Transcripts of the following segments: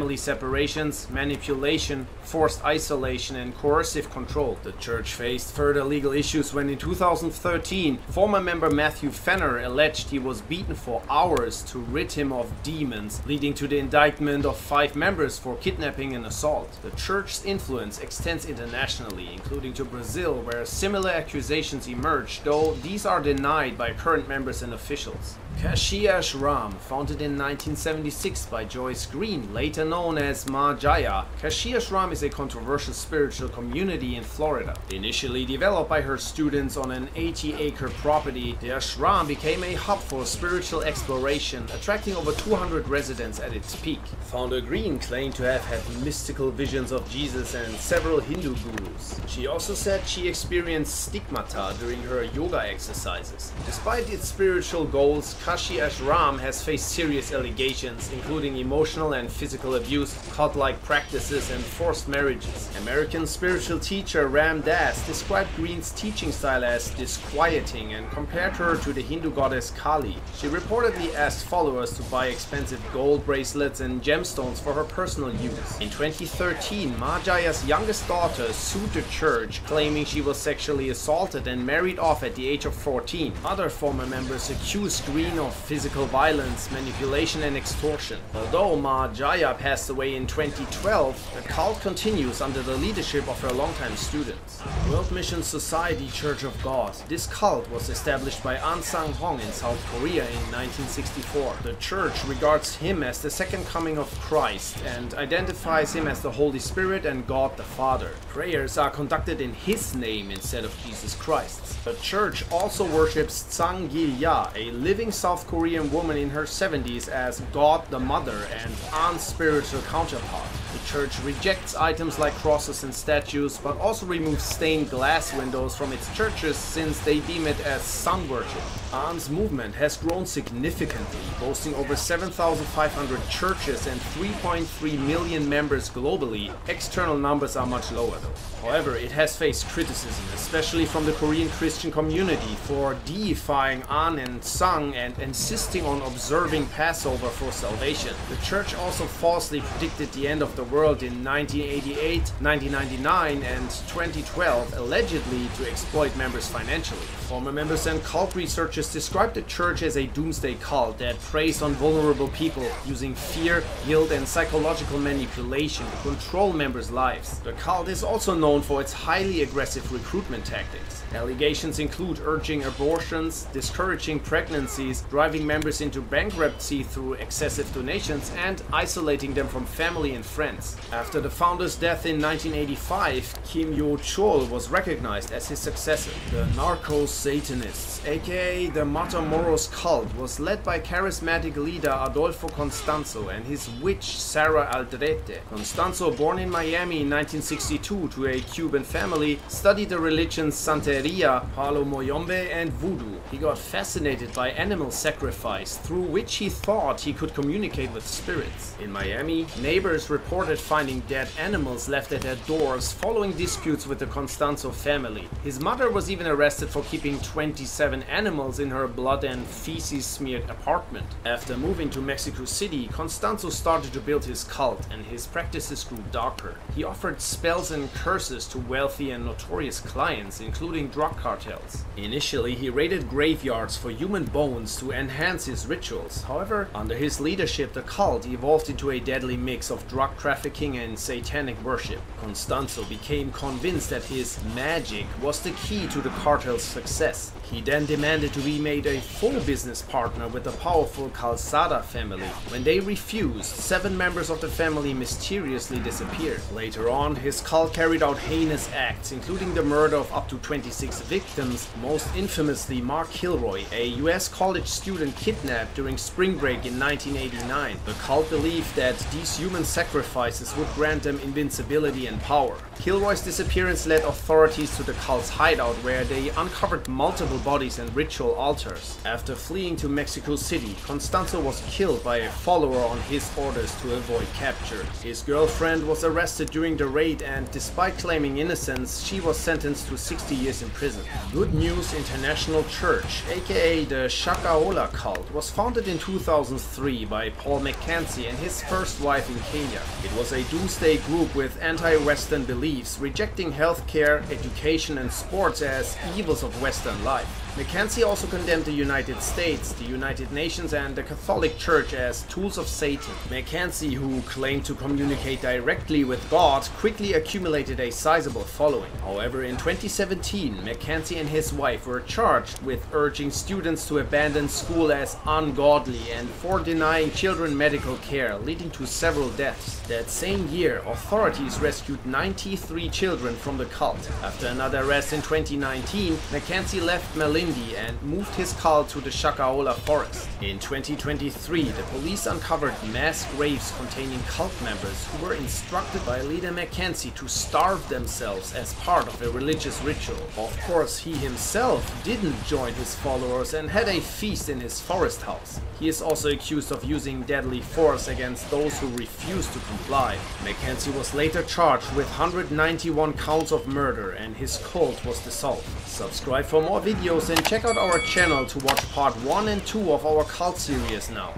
family separations, manipulation, forced isolation, and coercive control. The church faced further legal issues when in 2013, former member Matthew Fenner alleged he was beaten for hours to rid him of demons, leading to the indictment of 5 members for kidnapping and assault. The church's influence extends internationally, including to Brazil, where similar accusations emerged, though these are denied by current members and officials. Caxias Ram, founded in 1976 by Joyce Green, later known as Ma Jaya. Caxias Ram is a controversial spiritual community in Florida. Initially developed by her students on an 80-acre property, the ashram became a hub for spiritual exploration, attracting over 200 residents at its peak. Founder Green claimed to have had mystical visions of Jesus and several Hindu gurus. She also said she experienced stigmata during her yoga exercises. Despite its spiritual goals, Caxias Ram has faced serious allegations, including emotional and physical abuse, cult-like practices, and forced marriages. American spiritual teacher Ram Dass described Green's teaching style as disquieting and compared her to the Hindu goddess Kali. She reportedly asked followers to buy expensive gold bracelets and gemstones for her personal use. In 2013, Ma Jaya's youngest daughter sued the church, claiming she was sexually assaulted and married off at the age of 14. Other former members accused Green of physical violence, manipulation, and extortion. Although Ma Jaya passed away in 2012, the cult continues under the leadership of her longtime students. World Mission Society Church of God. This cult was established by An Sang-hong in South Korea in 1964. The church regards him as the second coming of Christ and identifies him as the Holy Spirit and God the Father. Prayers are conducted in his name instead of Jesus Christ's. The church also worships Tsang Gil-ya, a living South Korean woman in her 70s, as God the Mother and An's spiritual counterpart. The church rejects items like crosses and statues, but also removes stained glass windows from its churches since they deem it as sun worship. An's movement has grown significantly, boasting over 7,500 churches and 3.3 million members globally. External numbers are much lower though. However, it has faced criticism, especially from the Korean Christian community, for deifying An and Sang and insisting on observing Passover for salvation. The church also falsely predicted the end of the world in 1988, 1999 and 2012, allegedly to exploit members financially. Former members and cult researchers described the church as a doomsday cult that preys on vulnerable people, using fear, guilt and psychological manipulation to control members' lives. The cult is also known for its highly aggressive recruitment tactics. Allegations include urging abortions, discouraging pregnancies, driving members into bankruptcy through excessive donations, and isolating them from family and friends. After the founder's death in 1985, Kim Yo-chol was recognized as his successor. The Narco-Satanists, aka the Matamoros cult, was led by charismatic leader Adolfo Constanzo and his witch Sarah Aldrete. Constanzo, born in Miami in 1962 to a Cuban family, studied the religions Santeria, Palo Moyombe, and Voodoo. He got fascinated by animal sacrifice, through which he thought he could communicate with spirits. In Miami, neighbors reported finding dead animals left at their doors following disputes with the Constanzo family. His mother was even arrested for keeping 27 animals in her blood and feces-smeared apartment. After moving to Mexico City, Constanzo started to build his cult, and his practices grew darker. He offered spells and curses to wealthy and notorious clients, including drug cartels. Initially, he raided graveyards for human bones to enhance his rituals. However, under his leadership, the cult evolved into a deadly mix of drug trafficking and satanic worship. Constanzo became convinced that his magic was the key to the cartel's success. He then demanded to be made a full business partner with the powerful Calzada family. When they refused, 7 members of the family mysteriously disappeared. Later on, his cult carried out heinous acts, including the murder of up to 26 victims, most infamously Mark Kilroy, a US college student kidnapped during spring break in 1989. The cult believed that these human sacrifices would grant them invincibility and power. Kilroy's disappearance led authorities to the cult's hideout, where they uncovered multiple bodies and ritual altars. After fleeing to Mexico City, Constanzo was killed by a follower on his orders to avoid capture. His girlfriend was arrested during the raid and, despite claiming innocence, she was sentenced to 60 years in prison. Good News International Church, aka the Shakahola cult, was founded in 2003 by Paul McKenzie and his first wife in Kenya. It was a doomsday group with anti-Western beliefs, rejecting healthcare, education and sports as evils of Western life. McKenzie also condemned the United States, the United Nations and the Catholic Church as tools of Satan. McKenzie, who claimed to communicate directly with God, quickly accumulated a sizable following. However, in 2017, McKenzie and his wife were charged with urging students to abandon school as ungodly and for denying children medical care, leading to several deaths. That same year, authorities rescued 93 children from the cult. After another arrest in 2019, McKenzie left Malindi and moved his cult to the Shakahola forest. In 2023, the police uncovered mass graves containing cult members who were instructed by leader McKenzie to starve themselves as part of a religious ritual. Of course, he himself didn't join his followers and had a feast in his forest house. He is also accused of using deadly force against those who refused to comply. McKenzie was later charged with 191 counts of murder and his cult was dissolved. Subscribe for more videos and check out our channel to watch part 1 and 2 of our cult series now.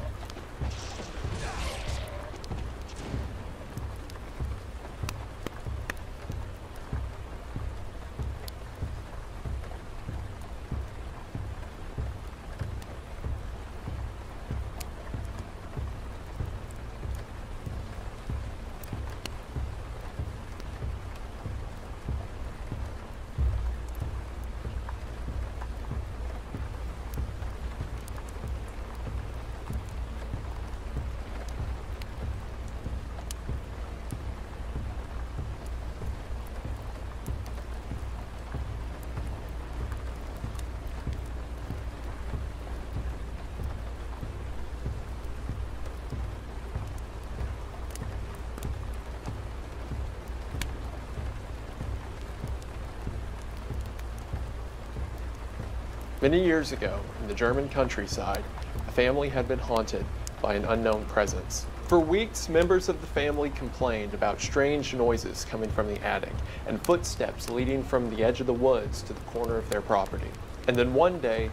Many years ago, in the German countryside, a family had been haunted by an unknown presence. For weeks, members of the family complained about strange noises coming from the attic and footsteps leading from the edge of the woods to the corner of their property. And then one day,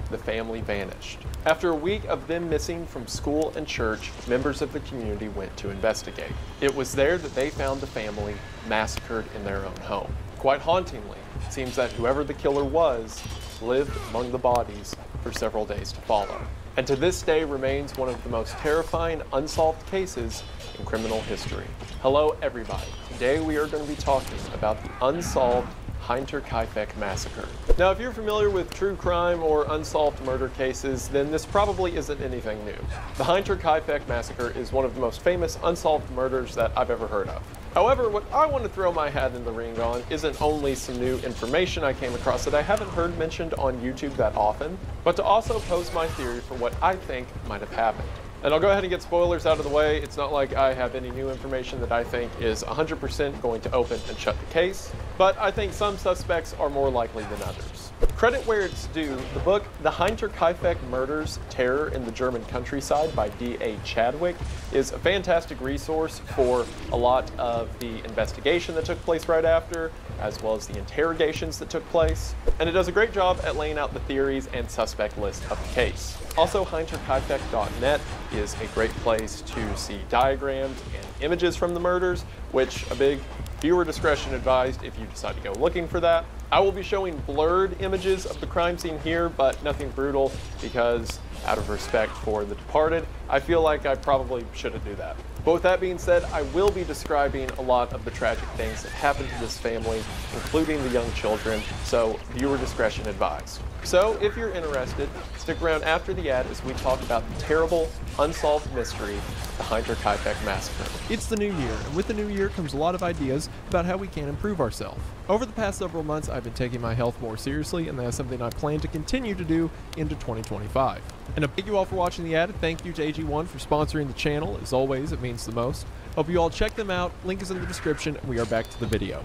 the family vanished. After a week of them missing from school and church, members of the community went to investigate. It was there that they found the family massacred in their own home. Quite hauntingly, it seems that whoever the killer was lived among the bodies for several days to follow, and to this day remains one of the most terrifying unsolved cases in criminal history. Hello everybody. Today we are going to be talking about the unsolved Hinterkaifeck massacre. Now, if you're familiar with true crime or unsolved murder cases, then this probably isn't anything new. The Hinterkaifeck massacre is one of the most famous unsolved murders that I've ever heard of. However, what I want to throw my hat in the ring on isn't only some new information I came across that I haven't heard mentioned on YouTube that often, but to also pose my theory for what I think might have happened. And I'll go ahead and get spoilers out of the way. It's not like I have any new information that I think is 100% going to open and shut the case, but I think some suspects are more likely than others. Credit where it's due, the book The Hinterkaifeck Murders, Terror in the German Countryside by D.A. Chadwick is a fantastic resource for a lot of the investigation that took place right after, as well as the interrogations that took place, and it does a great job at laying out the theories and suspect list of the case. Also, hinterkaifeck.net is a great place to see diagrams and images from the murders, which a big viewer discretion advised if you decide to go looking for that. I will be showing blurred images of the crime scene here, but nothing brutal because, out of respect for the departed, I feel like I probably shouldn't do that. But with that being said, I will be describing a lot of the tragic things that happened to this family, including the young children, so viewer discretion advised. So if you're interested, stick around after the ad as we talk about the terrible, unsolved mystery, the Hinterkaifeck massacre. It's the new year, and with the new year comes a lot of ideas about how we can improve ourselves. Over the past several months, I've been taking my health more seriously, and that's something I plan to continue to do into 2025. And thank you all for watching the ad. Thank you to AG1 for sponsoring the channel. As always, it means the most. Hope you all check them out. Link is in the description, and we are back to the video.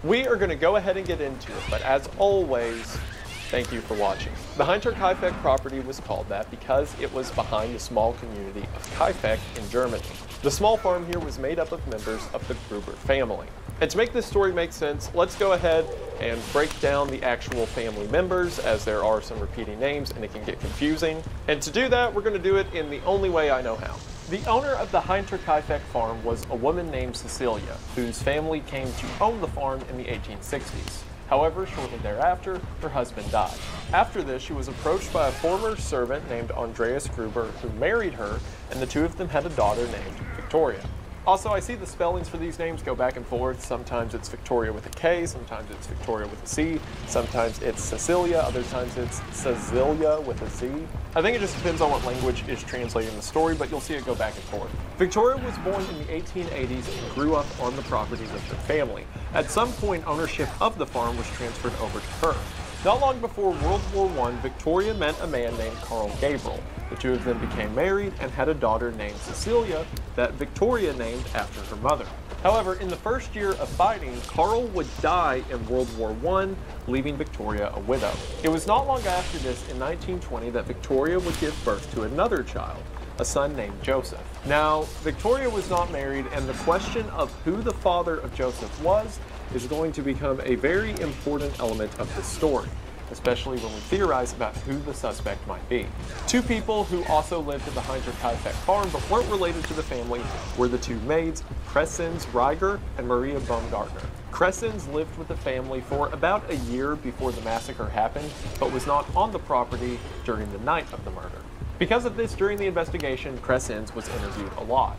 We are going to go ahead and get into it, but as always, Thank you for watching. The Hinterkaifeck property was called that because it was behind the small community of Kaifeck in Germany. The small farm here was made up of members of the Gruber family. And to make this story make sense, let's go ahead and break down the actual family members, as there are some repeating names and it can get confusing. And to do that, we're going to do it in the only way I know how. The owner of the Hinterkaifeck farm was a woman named Cecilia, whose family came to own the farm in the 1860s. However, shortly thereafter, her husband died. After this, she was approached by a former servant named Andreas Gruber, who married her, and the two of them had a daughter named Victoria. Also, I see the spellings for these names go back and forth. Sometimes it's Victoria with a K, sometimes it's Victoria with a C, sometimes it's Cecilia, other times it's Cecilia with a Z. I think it just depends on what language is translating the story, but you'll see it go back and forth. Victoria was born in the 1880s and grew up on the property with her family. At some point, ownership of the farm was transferred over to her. Not long before World War I, Victoria met a man named Carl Gabriel. The two of them became married and had a daughter named Cecilia that Victoria named after her mother. However, in the first year of fighting, Carl would die in World War I, leaving Victoria a widow. It was not long after this, in 1920, that Victoria would give birth to another child, a son named Joseph. Now, Victoria was not married, and the question of who the father of Joseph was is going to become a very important element of this story, especially when we theorize about who the suspect might be. Two people who also lived at the Hinterkaifeck farm but weren't related to the family were the two maids, Crescens Reiger and Maria Baumgartner. Crescens lived with the family for about a year before the massacre happened, but was not on the property during the night of the murder. Because of this, during the investigation, Crescens was interviewed a lot.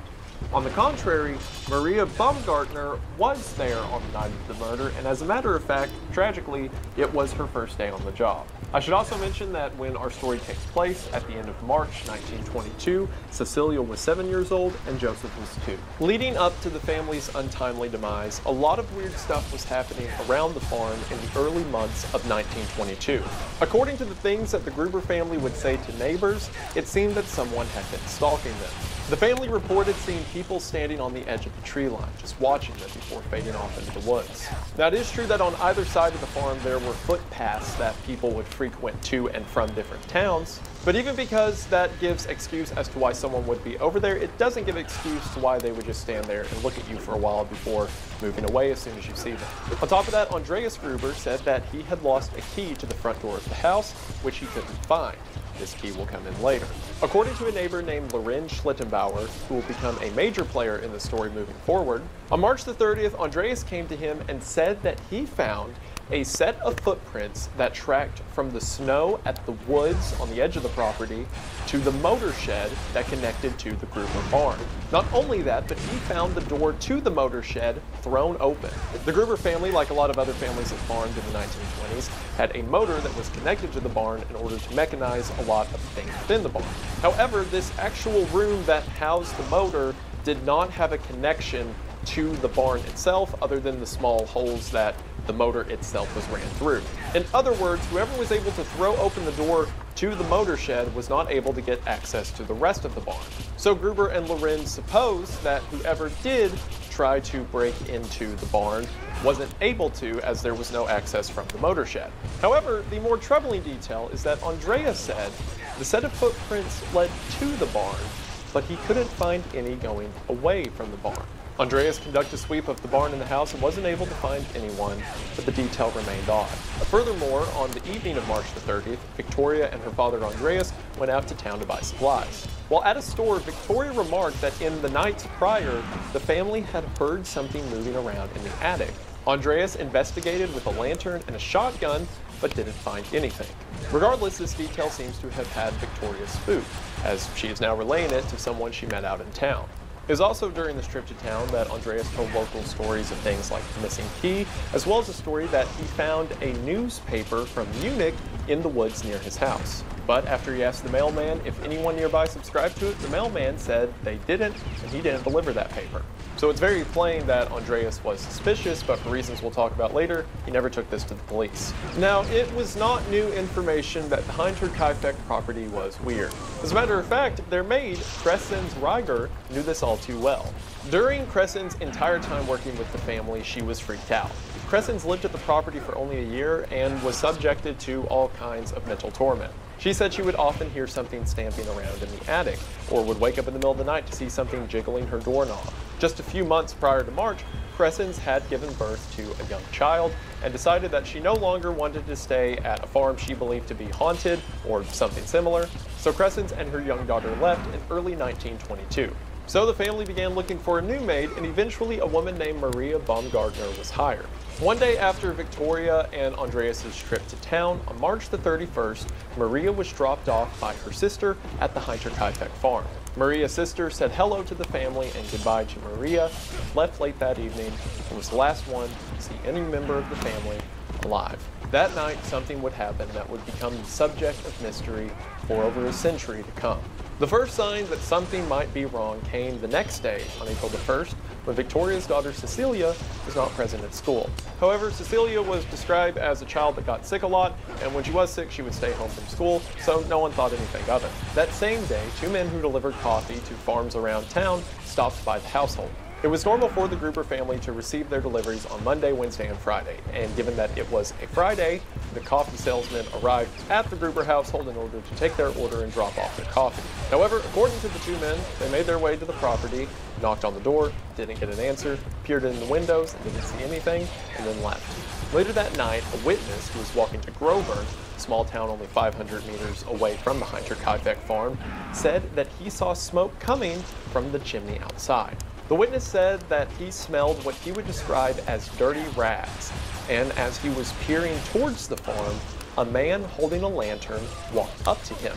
On the contrary, Maria Baumgartner was there on the night of the murder, and as a matter of fact, tragically, it was her first day on the job. I should also mention that when our story takes place at the end of March 1922, Cecilia was 7 years old and Joseph was 2. Leading up to the family's untimely demise, a lot of weird stuff was happening around the farm in the early months of 1922. According to the things that the Gruber family would say to neighbors, it seemed that someone had been stalking them. The family reported seeing people standing on the edge of the tree line, just watching them before fading off into the woods. Now, it is true that on either side of the farm there were footpaths that people would frequent to and from different towns, but even because that gives excuse as to why someone would be over there, it doesn't give excuse to why they would just stand there and look at you for a while before moving away as soon as you see them. On top of that, Andreas Gruber said that he had lost a key to the front door of the house, which he couldn't find. This key will come in later. According to a neighbor named Loren Schlittenbauer, who will become a major player in the story moving forward, on March the 30th, Andreas came to him and said that he found a set of footprints that tracked from the snow at the woods on the edge of the property to the motor shed that connected to the Gruber barn. Not only that, but he found the door to the motor shed thrown open. The Gruber family, like a lot of other families that farmed in the 1920s, had a motor that was connected to the barn in order to mechanize a lot of things within the barn. However, this actual room that housed the motor did not have a connection to the barn itself other than the small holes that the motor itself was ran through. In other words, whoever was able to throw open the door to the motor shed was not able to get access to the rest of the barn. So Gruber and Loren suppose that whoever did try to break into the barn wasn't able to, as there was no access from the motor shed. However, the more troubling detail is that Andreas said the set of footprints led to the barn, but he couldn't find any going away from the barn. Andreas conducted a sweep of the barn and the house and wasn't able to find anyone, but the detail remained odd. Furthermore, on the evening of March the 30th, Victoria and her father Andreas went out to town to buy supplies. While at a store, Victoria remarked that in the nights prior, the family had heard something moving around in the attic. Andreas investigated with a lantern and a shotgun, but didn't find anything. Regardless, this detail seems to have had Victoria spooked, as she is now relaying it to someone she met out in town. It was also during this trip to town that Andreas told local stories of things like the missing key, as well as a story that he found a newspaper from Munich in the woods near his house. But after he asked the mailman if anyone nearby subscribed to it, the mailman said they didn't, and he didn't deliver that paper. So it's very plain that Andreas was suspicious, but for reasons we'll talk about later, he never took this to the police. Now, it was not new information that the Hinterkaifeck property was weird. As a matter of fact, their maid, Crescens Reiger, knew this all too well. During Crescen's entire time working with the family, she was freaked out. Crescen's lived at the property for only a year and was subjected to all kinds of mental torment. She said she would often hear something stamping around in the attic, or would wake up in the middle of the night to see something jiggling her doorknob. Just a few months prior to March, Crescen's had given birth to a young child and decided that she no longer wanted to stay at a farm she believed to be haunted or something similar, so Crescen's and her young daughter left in early 1922. So the family began looking for a new maid, and eventually a woman named Maria Baumgartner was hired. One day after Victoria and Andreas's trip to town, on March the 31st, Maria was dropped off by her sister at the Hinterkaifeck farm. Maria's sister said hello to the family and goodbye to Maria, left late that evening, and was the last one to see any member of the family alive. That night, something would happen that would become the subject of mystery for over a century to come. The first sign that something might be wrong came the next day, on April the 1st, when Victoria's daughter Cecilia was not present at school. However, Cecilia was described as a child that got sick a lot, and when she was sick, she would stay home from school, so no one thought anything of it. That same day, two men who delivered coffee to farms around town stopped by the household. It was normal for the Gruber family to receive their deliveries on Monday, Wednesday, and Friday, and given that it was a Friday, the coffee salesman arrived at the Gruber household in order to take their order and drop off their coffee. However, according to the two men, they made their way to the property, knocked on the door, didn't get an answer, peered in the windows and didn't see anything, and then left. Later that night, a witness who was walking to Groburn, a small town only 500 meters away from the Hinterkaifeck farm, said that he saw smoke coming from the chimney outside. The witness said that he smelled what he would describe as dirty rags, and as he was peering towards the farm, a man holding a lantern walked up to him,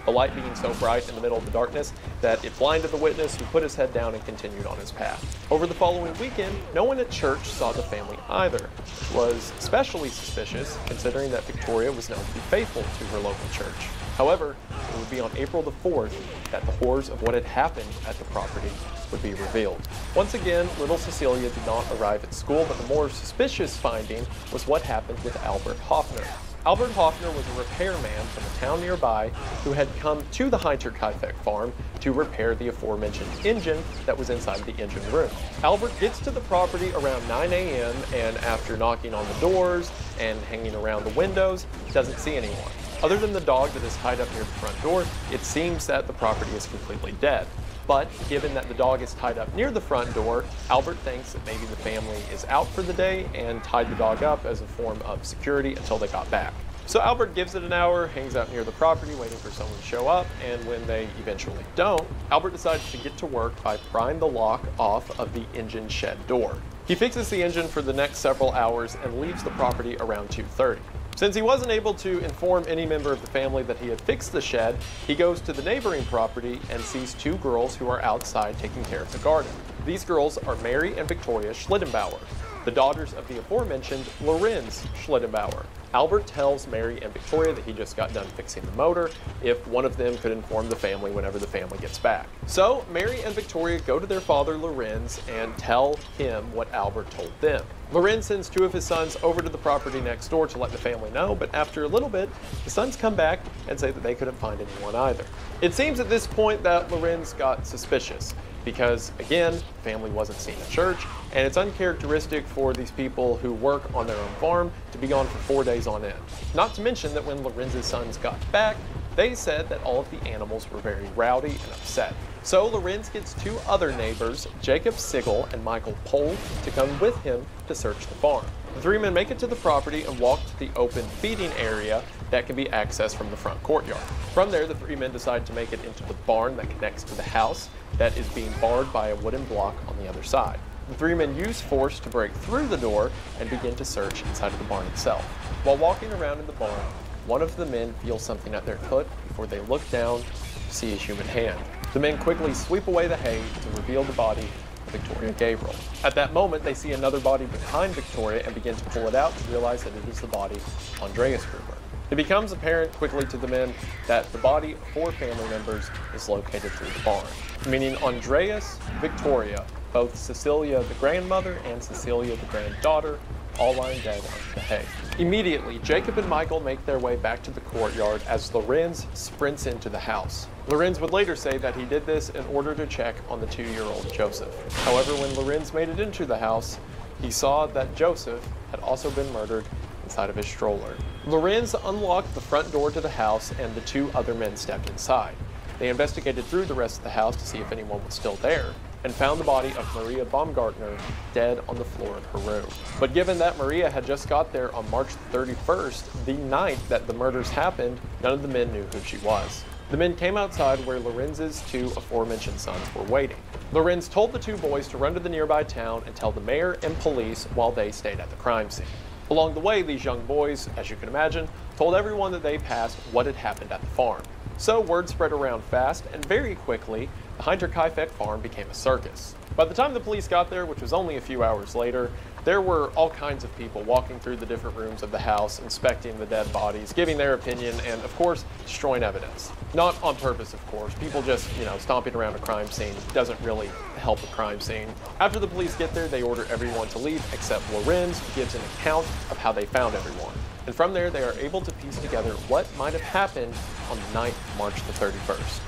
the light being so bright in the middle of the darkness that it blinded the witness, who put his head down and continued on his path. Over the following weekend, no one at church saw the family either, which was especially suspicious considering that Victoria was known to be faithful to her local church. However, it would be on April the 4th that the horrors of what had happened at the property would be revealed. Once again, little Cecilia did not arrive at school, but the more suspicious finding was what happened with Albert Hoffner. Albert Hoffner was a repairman from a town nearby who had come to the Hinterkaifeck farm to repair the aforementioned engine that was inside the engine room. Albert gets to the property around 9 a.m. and after knocking on the doors and hanging around the windows, doesn't see anyone. Other than the dog that is tied up near the front door, it seems that the property is completely dead. But given that the dog is tied up near the front door, Albert thinks that maybe the family is out for the day and tied the dog up as a form of security until they got back. So Albert gives it an hour, hangs out near the property waiting for someone to show up, and when they eventually don't, Albert decides to get to work by prying the lock off of the engine shed door. He fixes the engine for the next several hours and leaves the property around 2:30. Since he wasn't able to inform any member of the family that he had fixed the shed, he goes to the neighboring property and sees two girls who are outside taking care of the garden. These girls are Mary and Victoria Schlittenbauer, the daughters of the aforementioned Lorenz Schlittenbauer. Albert tells Mary and Victoria that he just got done fixing the motor, if one of them could inform the family whenever the family gets back. So Mary and Victoria go to their father Lorenz and tell him what Albert told them. Lorenz sends two of his sons over to the property next door to let the family know, but after a little bit, the sons come back and say that they couldn't find anyone either. It seems at this point that Lorenz got suspicious, because again, the family wasn't seen at church, and it's uncharacteristic for these people who work on their own farm to be gone for 4 days on end. Not to mention that when Lorenz's sons got back, they said that all of the animals were very rowdy and upset. So Lorenz gets two other neighbors, Jacob Sigel and Michael Pohl, to come with him to search the farm. The three men make it to the property and walk to the open feeding area that can be accessed from the front courtyard. From there, the three men decide to make it into the barn that connects to the house that is being barred by a wooden block on the other side. The three men use force to break through the door and begin to search inside of the barn itself. While walking around in the barn, one of the men feels something at their foot before they look down to see a human hand. The men quickly sweep away the hay to reveal the body of Victoria Gabriel. At that moment, they see another body behind Victoria and begin to pull it out to realize that it is the body of Andreas Gruber. It becomes apparent quickly to the men that the body of 4 family members is located through the barn, meaning Andreas, Victoria, both Cecilia the grandmother and Cecilia the granddaughter, all lying dead under the hay. Immediately, Jacob and Michael make their way back to the courtyard as Lorenz sprints into the house. Lorenz would later say that he did this in order to check on the 2-year-old Joseph. However, when Lorenz made it into the house, he saw that Joseph had also been murdered inside of his stroller. Lorenz unlocked the front door to the house and the 2 other men stepped inside. They investigated through the rest of the house to see if anyone was still there, and found the body of Maria Baumgartner dead on the floor of her room. But given that Maria had just got there on March 31st, the night that the murders happened, none of the men knew who she was. The men came outside where Lorenz's 2 aforementioned sons were waiting. Lorenz told the 2 boys to run to the nearby town and tell the mayor and police while they stayed at the crime scene. Along the way, these young boys, as you can imagine, told everyone that they passed what had happened at the farm. So word spread around fast, and very quickly, the Hinterkaifeck farm became a circus. By the time the police got there, which was only a few hours later, there were all kinds of people walking through the different rooms of the house, inspecting the dead bodies, giving their opinion, and of course, destroying evidence. Not on purpose, of course. People just, stomping around a crime scene doesn't really help a crime scene. After the police get there, they order everyone to leave except Lorenz, who gives an account of how they found everyone. And from there, they are able to piece together what might have happened on the night, March the 31st.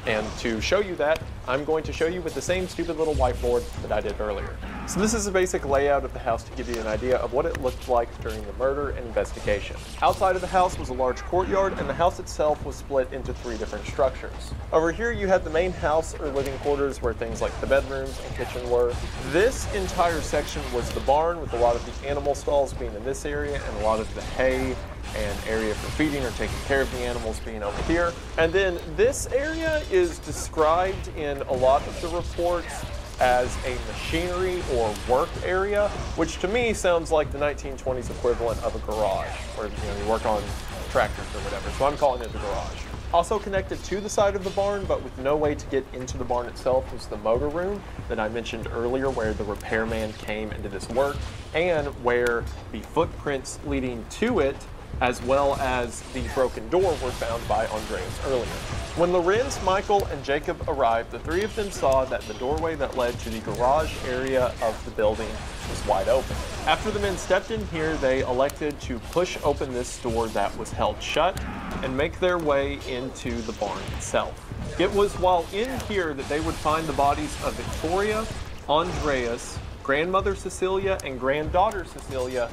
And to show you that, I'm going to show you with the same stupid little whiteboard that I did earlier. So this is a basic layout of the house to give you an idea of what it looked like during the murder and investigation. Outside of the house was a large courtyard, and the house itself was split into 3 different structures. Over here you had the main house or living quarters where things like the bedrooms and kitchen were. This entire section was the barn, with a lot of the animal stalls being in this area and a lot of the hay and area for feeding or taking care of the animals being over here. And then this area is described in a lot of the reports as a machinery or work area, which to me sounds like the 1920s equivalent of a garage, where you work on tractors or whatever. So I'm calling it the garage. Also connected to the side of the barn, but with no way to get into the barn itself, was the motor room that I mentioned earlier, where the repairman came and did his work, and where the footprints leading to it, as well as the broken door, were found by Andreas earlier. When Lorenz, Michael, and Jacob arrived, the 3 of them saw that the doorway that led to the garage area of the building was wide open. After the men stepped in here, they elected to push open this door that was held shut and make their way into the barn itself. It was while in here that they would find the bodies of Victoria, Andreas, grandmother Cecilia, and granddaughter Cecilia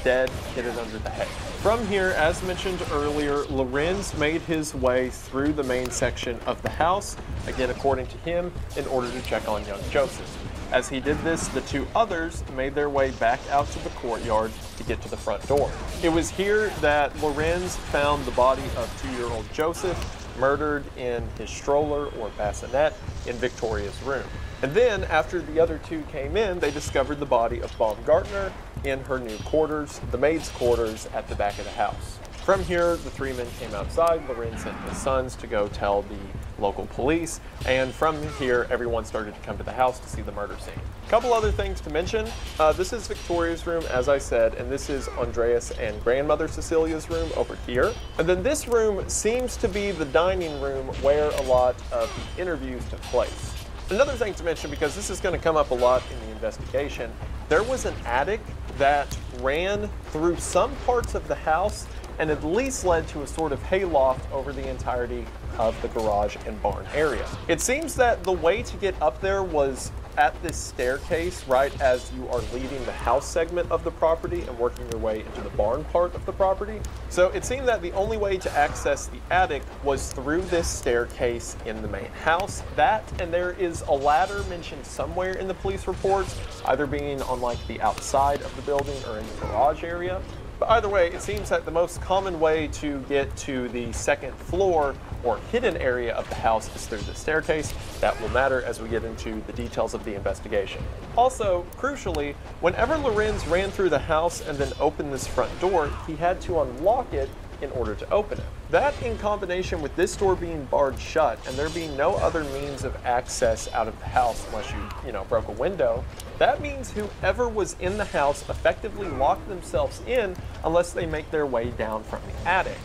dead, hidden under the hay. From here, as mentioned earlier, Lorenz made his way through the main section of the house, again according to him, in order to check on young Joseph. As he did this, the 2 others made their way back out to the courtyard to get to the front door. It was here that Lorenz found the body of 2-year-old Joseph, murdered in his stroller or bassinet in Victoria's room. And then, after the other 2 came in, they discovered the body of Baumgartner in her new quarters, the maid's quarters at the back of the house. From here, the 3 men came outside. Lorenz sent his sons to go tell the local police, and from here, everyone started to come to the house to see the murder scene. A couple other things to mention. This is Victoria's room, as I said, and this is Andreas and grandmother Cecilia's room over here. And then this room seems to be the dining room where a lot of the interviews took place. Another thing to mention, because this is going to come up a lot in the investigation, there was an attic that ran through some parts of the house and at least led to a sort of hayloft over the entirety of the garage and barn area. It seems that the way to get up there was at this staircase right as you are leaving the house segment of the property and working your way into the barn part of the property. So it seemed that the only way to access the attic was through this staircase in the main house. That, and there is a ladder mentioned somewhere in the police reports, either being on like the outside of the building or in the garage area. But either way, it seems that the most common way to get to the second floor or hidden area of the house is through the staircase. That will matter as we get into the details of the investigation. Also, crucially, whenever Lorenz ran through the house and then opened this front door, he had to unlock it in order to open it. That, in combination with this door being barred shut and there being no other means of access out of the house unless you broke a window, that means whoever was in the house effectively locked themselves in unless they make their way down from the attic,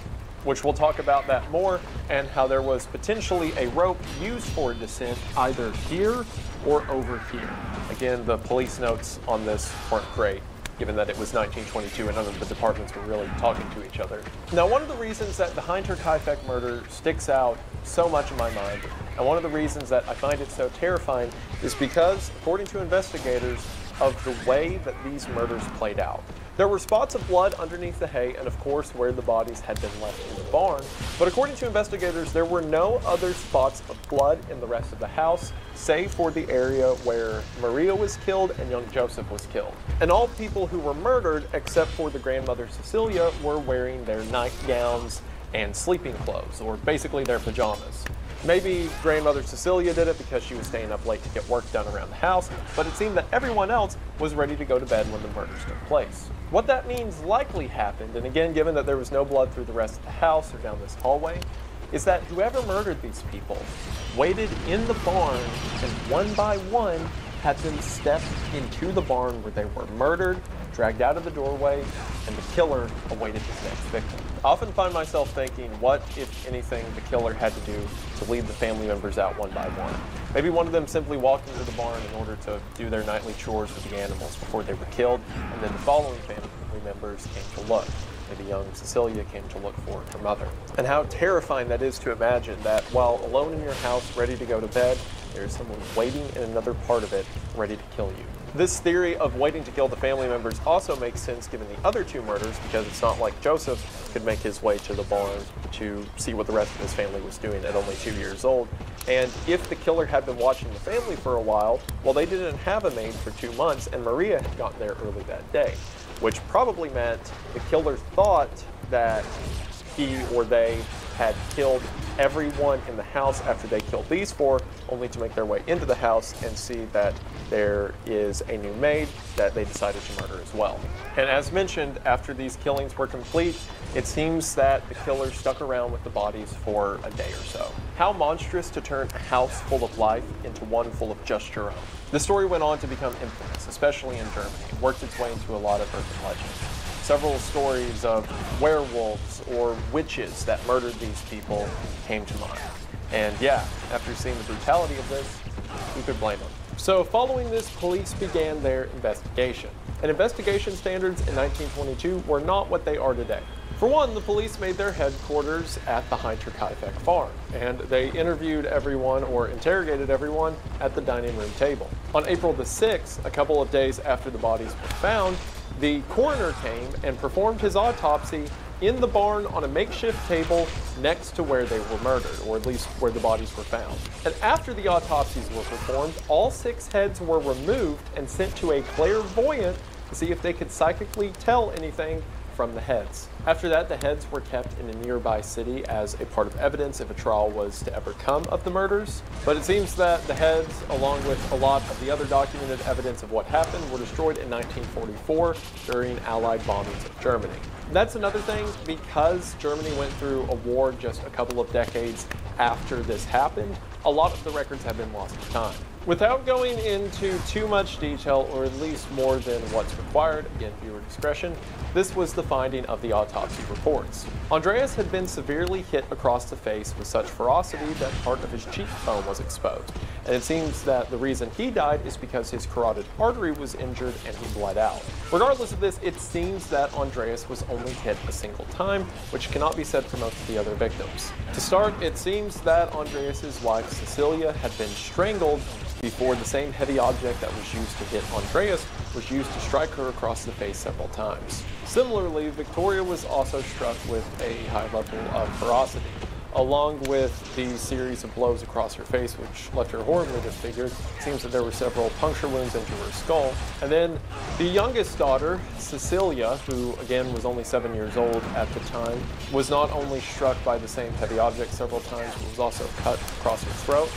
which we'll talk about that more, and how there was potentially a rope used for descent either here or over here. Again, the police notes on this weren't great. given that it was 1922 and none of the departments were really talking to each other. Now, one of the reasons that the Hinterkaifeck murder sticks out so much in my mind, and one of the reasons that I find it so terrifying, is because, according to investigators, of the way that these murders played out. There were spots of blood underneath the hay and of course where the bodies had been left in the barn, but according to investigators there were no other spots of blood in the rest of the house, save for the area where Maria was killed and young Joseph was killed. And all people who were murdered, except for the grandmother Cecilia, were wearing their nightgowns and sleeping clothes, or basically their pajamas. Maybe grandmother Cecilia did it because she was staying up late to get work done around the house, but it seemed that everyone else was ready to go to bed when the murders took place. What that means likely happened, and again given that there was no blood through the rest of the house or down this hallway, is that whoever murdered these people waited in the barn and one by one had them step into the barn where they were murdered, dragged out of the doorway, and the killer awaited his next victim. I often find myself thinking, what, if anything, the killer had to do to lead the family members out one by one. Maybe one of them simply walked into the barn in order to do their nightly chores with the animals before they were killed, and then the following family members came to look. Maybe young Cecilia came to look for her mother. And how terrifying that is to imagine that while alone in your house, ready to go to bed, there's someone waiting in another part of it, ready to kill you. This theory of waiting to kill the family members also makes sense given the other two murders, because it's not like Joseph could make his way to the barn to see what the rest of his family was doing at only 2 years old. And if the killer had been watching the family for a while, well, they didn't have a maid for 2 months, and Maria had gotten there early that day, which probably meant the killer thought that he or they had killed everyone in the house after they killed these four, only to make their way into the house and see that there is a new maid that they decided to murder as well. And as mentioned, after these killings were complete, it seems that the killer stuck around with the bodies for a day or so. How monstrous to turn a house full of life into one full of just your own. The story went on to become infamous, especially in Germany, and worked its way into a lot of urban legends. Several stories of werewolves or witches that murdered these people came to mind. And yeah, after seeing the brutality of this, who could blame them? So following this, police began their investigation. And investigation standards in 1922 were not what they are today. For one, the police made their headquarters at the Hinterkaifeck farm, and they interviewed everyone or interrogated everyone at the dining room table. On April the 6th, a couple of days after the bodies were found, the coroner came and performed his autopsy in the barn on a makeshift table next to where they were murdered, or at least where the bodies were found. And after the autopsies were performed, all 6 heads were removed and sent to a clairvoyant to see if they could psychically tell anything from the heads. After that, the heads were kept in a nearby city as a part of evidence if a trial was to ever come of the murders. But it seems that the heads, along with a lot of the other documented evidence of what happened, were destroyed in 1944 during Allied bombings of Germany. That's another thing, because Germany went through a war just a couple of decades after this happened, a lot of the records have been lost to time. Without going into too much detail, or at least more than what's required, again, viewer discretion, this was the finding of the autopsy reports. Andreas had been severely hit across the face with such ferocity that part of his cheekbone was exposed. And it seems that the reason he died is because his carotid artery was injured and he bled out. Regardless of this, it seems that Andreas was only hit a single time, which cannot be said for most of the other victims. To start, it seems that Andreas's wife Cecilia had been strangled before the same heavy object that was used to hit Andreas was used to strike her across the face several times. Similarly, Victoria was also struck with a high level of ferocity, along with the series of blows across her face, which left her horribly disfigured. It seems that there were several puncture wounds into her skull. And then the youngest daughter, Cecilia, who again was only 7 years old at the time, was not only struck by the same heavy object several times, but was also cut across her throat.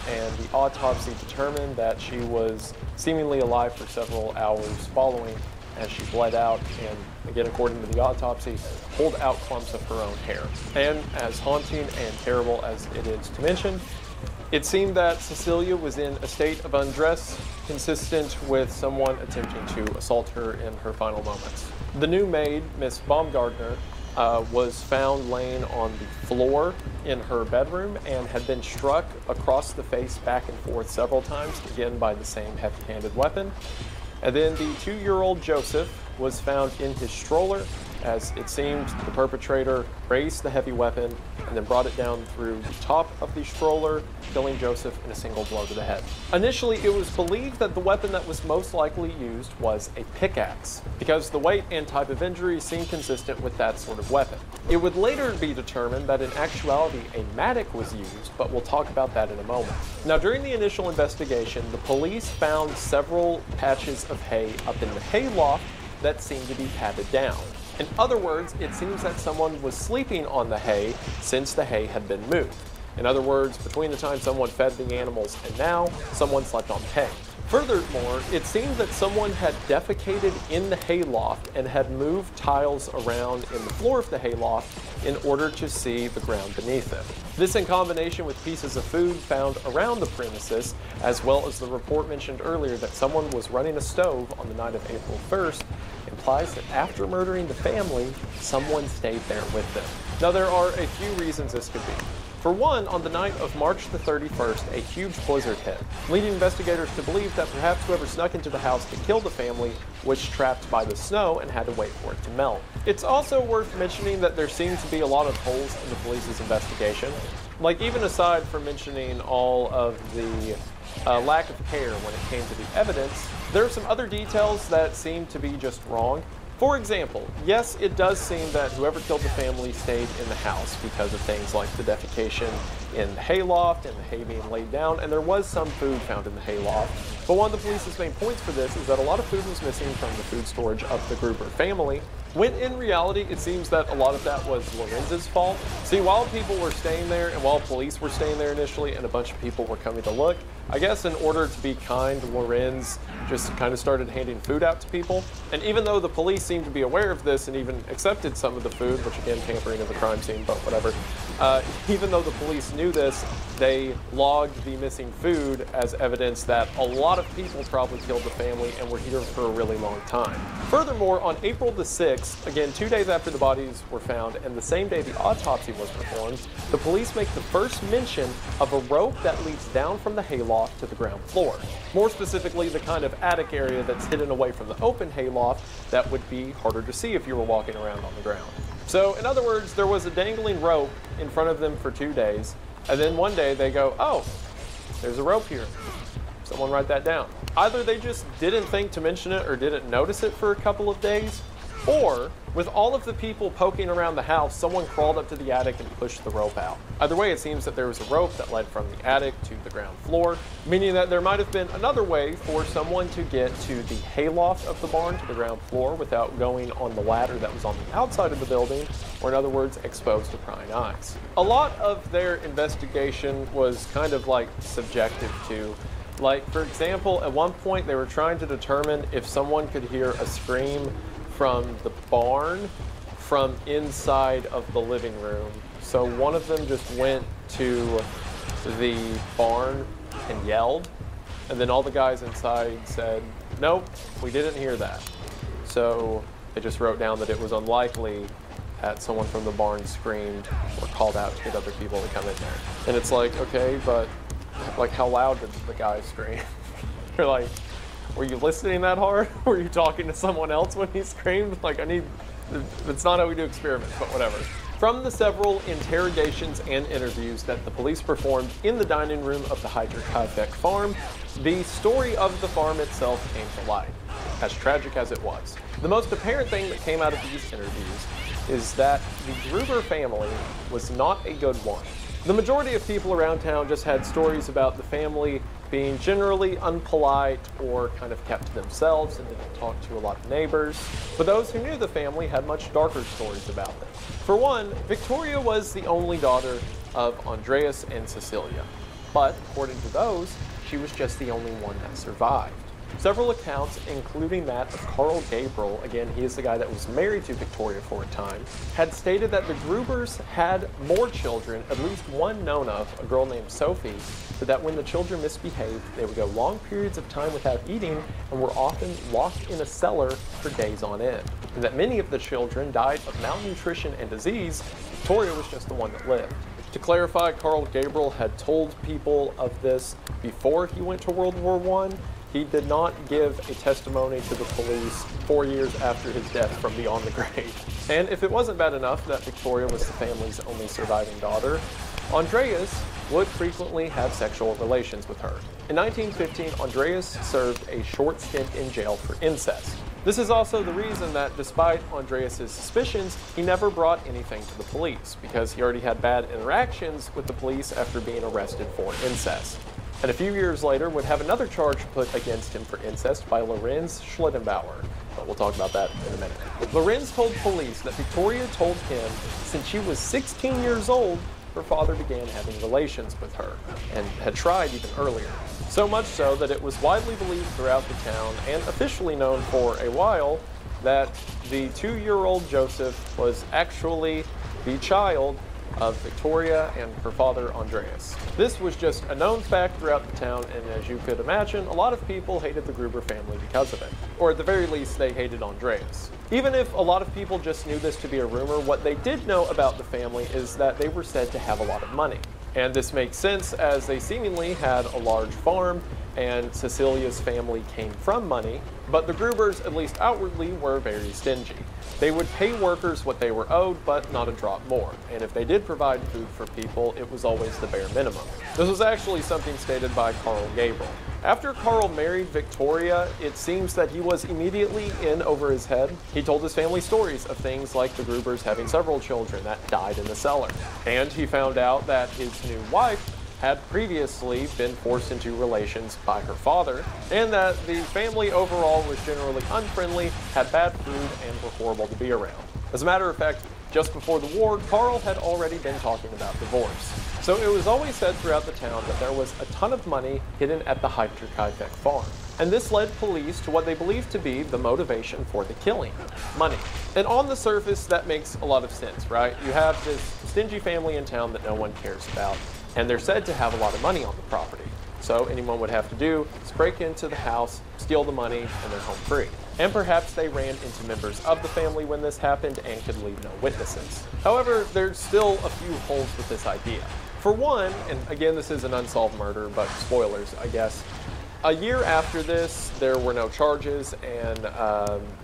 And the autopsy determined that she was seemingly alive for several hours following, as she bled out and, again according to the autopsy, pulled out clumps of her own hair. And as haunting and terrible as it is to mention, it seemed that Cecilia was in a state of undress consistent with someone attempting to assault her in her final moments. The new maid, Miss Baumgartner, was found laying on the floor in her bedroom and had been struck across the face back and forth several times, again by the same heavy-handed weapon. And then the 2-year-old Joseph was found in his stroller, as it seemed the perpetrator raised the heavy weapon and then brought it down through the top of the stroller, killing Joseph in a single blow to the head. Initially, it was believed that the weapon that was most likely used was a pickaxe, because the weight and type of injury seemed consistent with that sort of weapon. It would later be determined that in actuality a mattock was used, but we'll talk about that in a moment. Now, during the initial investigation, the police found several patches of hay up in the hayloft that seemed to be patted down. In other words, it seems that someone was sleeping on the hay since the hay had been moved. In other words, between the time someone fed the animals and now, someone slept on the hay. Furthermore, it seemed that someone had defecated in the hayloft and had moved tiles around in the floor of the hayloft in order to see the ground beneath it. This, in combination with pieces of food found around the premises, as well as the report mentioned earlier that someone was running a stove on the night of April 1st, implies that after murdering the family, someone stayed there with them. Now, there are a few reasons this could be. For one, on the night of March the 31st, a huge blizzard hit, leading investigators to believe that perhaps whoever snuck into the house to kill the family was trapped by the snow and had to wait for it to melt. It's also worth mentioning that there seems to be a lot of holes in the police's investigation. Like, even aside from mentioning all of the lack of care when it came to the evidence, there are some other details that seem to be just wrong. For example, yes, it does seem that whoever killed the family stayed in the house because of things like the defecation in the hayloft and the hay being laid down, and there was some food found in the hayloft. But one of the police's main points for this is that a lot of food was missing from the food storage of the Gruber family, when in reality it seems that a lot of that was Lorenz's fault. See, while people were staying there and while police were staying there initially and a bunch of people were coming to look, I guess in order to be kind, Lorenz just kind of started handing food out to people. And even though the police seemed to be aware of this and even accepted some of the food, which again, tampering of a crime scene, but whatever, even though the police knew this, they logged the missing food as evidence that a lot of people probably killed the family and were here for a really long time. Furthermore, on April the 6th, again 2 days after the bodies were found and the same day the autopsy was performed, the police make the first mention of a rope that leads down from the hayloft to the ground floor. More specifically, the kind of attic area that's hidden away from the open hayloft that would be harder to see if you were walking around on the ground. So, in other words, there was a dangling rope in front of them for 2 days, and then one day they go, oh, there's a rope here. Someone write that down. Either they just didn't think to mention it or didn't notice it for a couple of days, or with all of the people poking around the house, someone crawled up to the attic and pushed the rope out. Either way, it seems that there was a rope that led from the attic to the ground floor, meaning that there might have been another way for someone to get to the hayloft of the barn to the ground floor without going on the ladder that was on the outside of the building, or in other words, exposed to prying eyes. A lot of their investigation was kind of like subjective too. Like, for example, at one point they were trying to determine if someone could hear a scream from the barn from inside of the living room. So one of them just went to the barn and yelled, and then all the guys inside said, nope, we didn't hear that. So they just wrote down that it was unlikely that someone from the barn screamed or called out to get other people to come in there. And it's like, okay, but like, how loud did the guy scream? You're like, were you listening that hard? Were you talking to someone else when he screamed? Like, it's not how we do experiments, but whatever. From the several interrogations and interviews that the police performed in the dining room of the Heider-Kalbeck farm, the story of the farm itself came to light, as tragic as it was. The most apparent thing that came out of these interviews is that the Gruber family was not a good one. The majority of people around town just had stories about the family being generally unpolite or kind of kept to themselves and didn't talk to a lot of neighbors. But those who knew the family had much darker stories about them. For one, Victoria was the only daughter of Andreas and Cecilia. But according to those, she was just the only one that survived. Several accounts, including that of Carl Gabriel, again, he is the guy that was married to Victoria for a time, had stated that the Grubers had more children, at least one known of, a girl named Sophie, but that when the children misbehaved, they would go long periods of time without eating and were often locked in a cellar for days on end. And that many of the children died of malnutrition and disease. Victoria was just the one that lived. To clarify, Carl Gabriel had told people of this before he went to World War I, he did not give a testimony to the police 4 years after his death from beyond the grave. And if it wasn't bad enough that Victoria was the family's only surviving daughter, Andreas would frequently have sexual relations with her. In 1915, Andreas served a short stint in jail for incest. This is also the reason that despite Andreas' suspicions, he never brought anything to the police, because he already had bad interactions with the police after being arrested for incest. And a few years later would have another charge put against him for incest by Lorenz Schlittenbauer. But we'll talk about that in a minute. Lorenz told police that Victoria told him since she was 16 years old, her father began having relations with her, and had tried even earlier. So much so that it was widely believed throughout the town, and officially known for a while, that the 2-year-old Joseph was actually the child of Victoria and her father Andreas. This was just a known fact throughout the town, and as you could imagine, a lot of people hated the Gruber family because of it. Or at the very least, they hated Andreas. Even if a lot of people just knew this to be a rumor, what they did know about the family is that they were said to have a lot of money. And this makes sense as they seemingly had a large farm, and Cecilia's family came from money, but the Grubers, at least outwardly, were very stingy. They would pay workers what they were owed, but not a drop more. And if they did provide food for people, it was always the bare minimum. This was actually something stated by Carl Gabriel. After Carl married Victoria, it seems that he was immediately in over his head. He told his family stories of things like the Grubers having several children that died in the cellar. And he found out that his new wife had previously been forced into relations by her father, and that the family overall was generally unfriendly, had bad food, and were horrible to be around. As a matter of fact, just before the war, Carl had already been talking about divorce. So it was always said throughout the town that there was a ton of money hidden at the Heiterkaifeck farm. And this led police to what they believed to be the motivation for the killing: money. And on the surface, that makes a lot of sense, right? You have this stingy family in town that no one cares about, and they're said to have a lot of money on the property. So anyone would have to do is break into the house, steal the money, and they're home free. And perhaps they ran into members of the family when this happened and could leave no witnesses. However, there's still a few holes with this idea. For one, and again this is an unsolved murder, but spoilers I guess, a year after this there were no charges and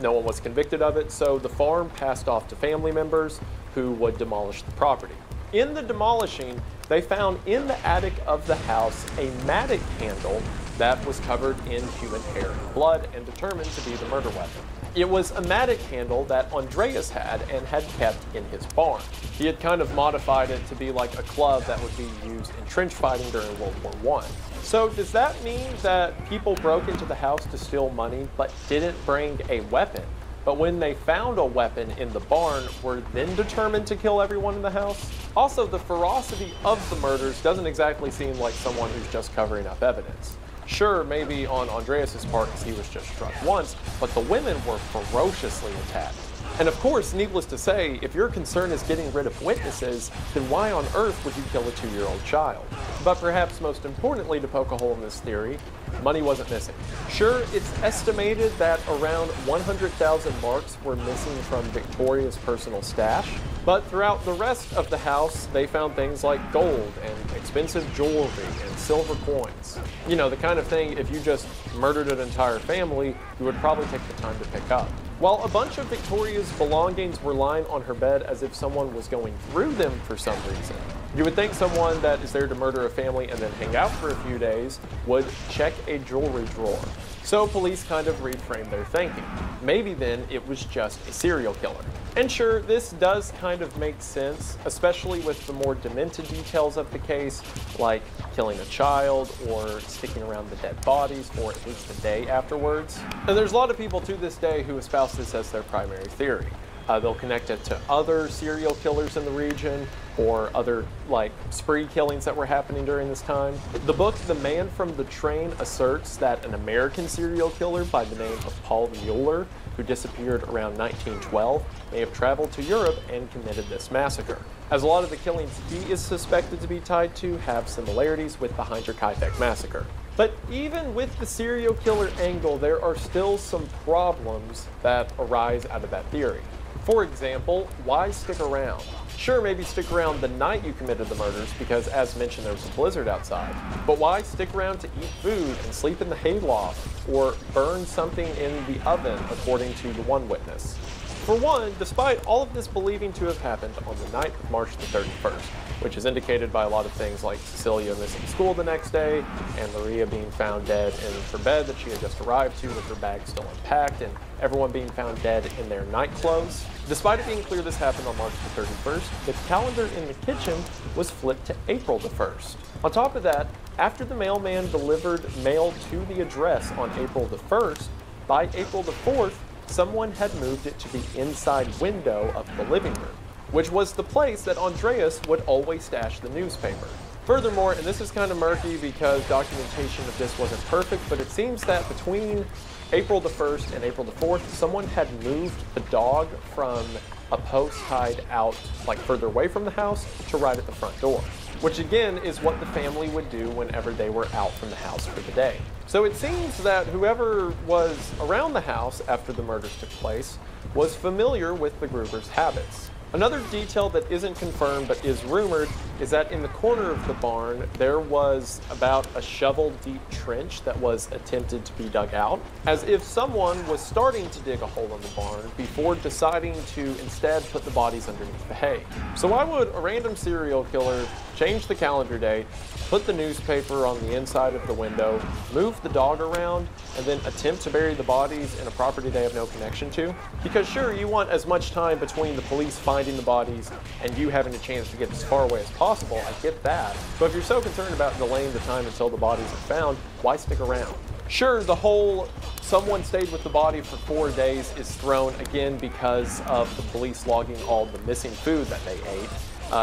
no one was convicted of it, so the farm passed off to family members who would demolish the property. In the demolishing, they found in the attic of the house a mattock handle that was covered in human hair and blood and determined to be the murder weapon. It was a mattock handle that Andreas had and had kept in his barn. He had kind of modified it to be like a club that would be used in trench fighting during World War I. So does that mean that people broke into the house to steal money but didn't bring a weapon? But when they found a weapon in the barn, were then determined to kill everyone in the house? Also, the ferocity of the murders doesn't exactly seem like someone who's just covering up evidence. Sure, maybe on Andreas's part because he was just struck once, but the women were ferociously attacked. And of course, needless to say, if your concern is getting rid of witnesses, then why on earth would you kill a 2-year-old child? But perhaps most importantly, to poke a hole in this theory, money wasn't missing. Sure, it's estimated that around 100,000 marks were missing from Victoria's personal stash, but throughout the rest of the house, they found things like gold and expensive jewelry and silver coins. You know, the kind of thing if you just murdered an entire family, you would probably take the time to pick up. While a bunch of Victoria's belongings were lying on her bed as if someone was going through them for some reason, you would think someone that is there to murder a family and then hang out for a few days would check a jewelry drawer. So police kind of reframed their thinking. Maybe then it was just a serial killer. And sure, this does kind of make sense, especially with the more demented details of the case, like killing a child or sticking around the dead bodies for at least a day afterwards. And there's a lot of people to this day who espouse this as their primary theory. They'll connect it to other serial killers in the region or other like spree killings that were happening during this time. The book The Man from the Train asserts that an American serial killer by the name of Paul Mueller, who disappeared around 1912, may have traveled to Europe and committed this massacre, as a lot of the killings he is suspected to be tied to have similarities with the Heiterkaifeck massacre. But even with the serial killer angle, there are still some problems that arise out of that theory. For example, why stick around? Sure, maybe stick around the night you committed the murders because, as mentioned, there was a blizzard outside. But why stick around to eat food and sleep in the hayloft or burn something in the oven, according to the one witness? For one, despite all of this believing to have happened on the night of March the 31st, which is indicated by a lot of things like Cecilia missing school the next day and Maria being found dead in her bed that she had just arrived to with her bag still unpacked and everyone being found dead in their night clothes. Despite it being clear this happened on March the 31st, the calendar in the kitchen was flipped to April the 1st. On top of that, after the mailman delivered mail to the address on April the 1st, by April the 4th, someone had moved it to the inside window of the living room, which was the place that Andreas would always stash the newspaper. Furthermore, and this is kind of murky because documentation of this wasn't perfect, but it seems that between April the 1st and April the 4th, someone had moved the dog from a post tied out like further away from the house to right at the front door, which again is what the family would do whenever they were out from the house for the day. So it seems that whoever was around the house after the murders took place was familiar with the Gruber's habits. Another detail that isn't confirmed but is rumored is that in the corner of the barn there was about a shovel-deep trench that was attempted to be dug out, as if someone was starting to dig a hole in the barn before deciding to instead put the bodies underneath the hay. So why would a random serial killer change the calendar date, put the newspaper on the inside of the window, move the dog around, and then attempt to bury the bodies in a property they have no connection to? Because sure, you want as much time between the police finding the bodies and you having a chance to get as far away as possible, I get that. But if you're so concerned about delaying the time until the bodies are found, why stick around? Sure, the whole someone stayed with the body for 4 days is thrown again because of the police logging all the missing food that they ate,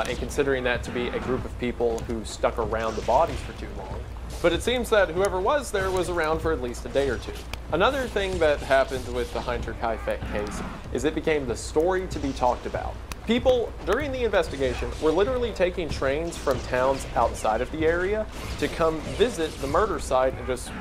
and considering that to be a group of people who stuck around the bodies for too long. But it seems that whoever was there was around for at least a day or two. Another thing that happened with the Heinrich Heifetz case is it became the story to be talked about. People, during the investigation, were literally taking trains from towns outside of the area to come visit the murder site and just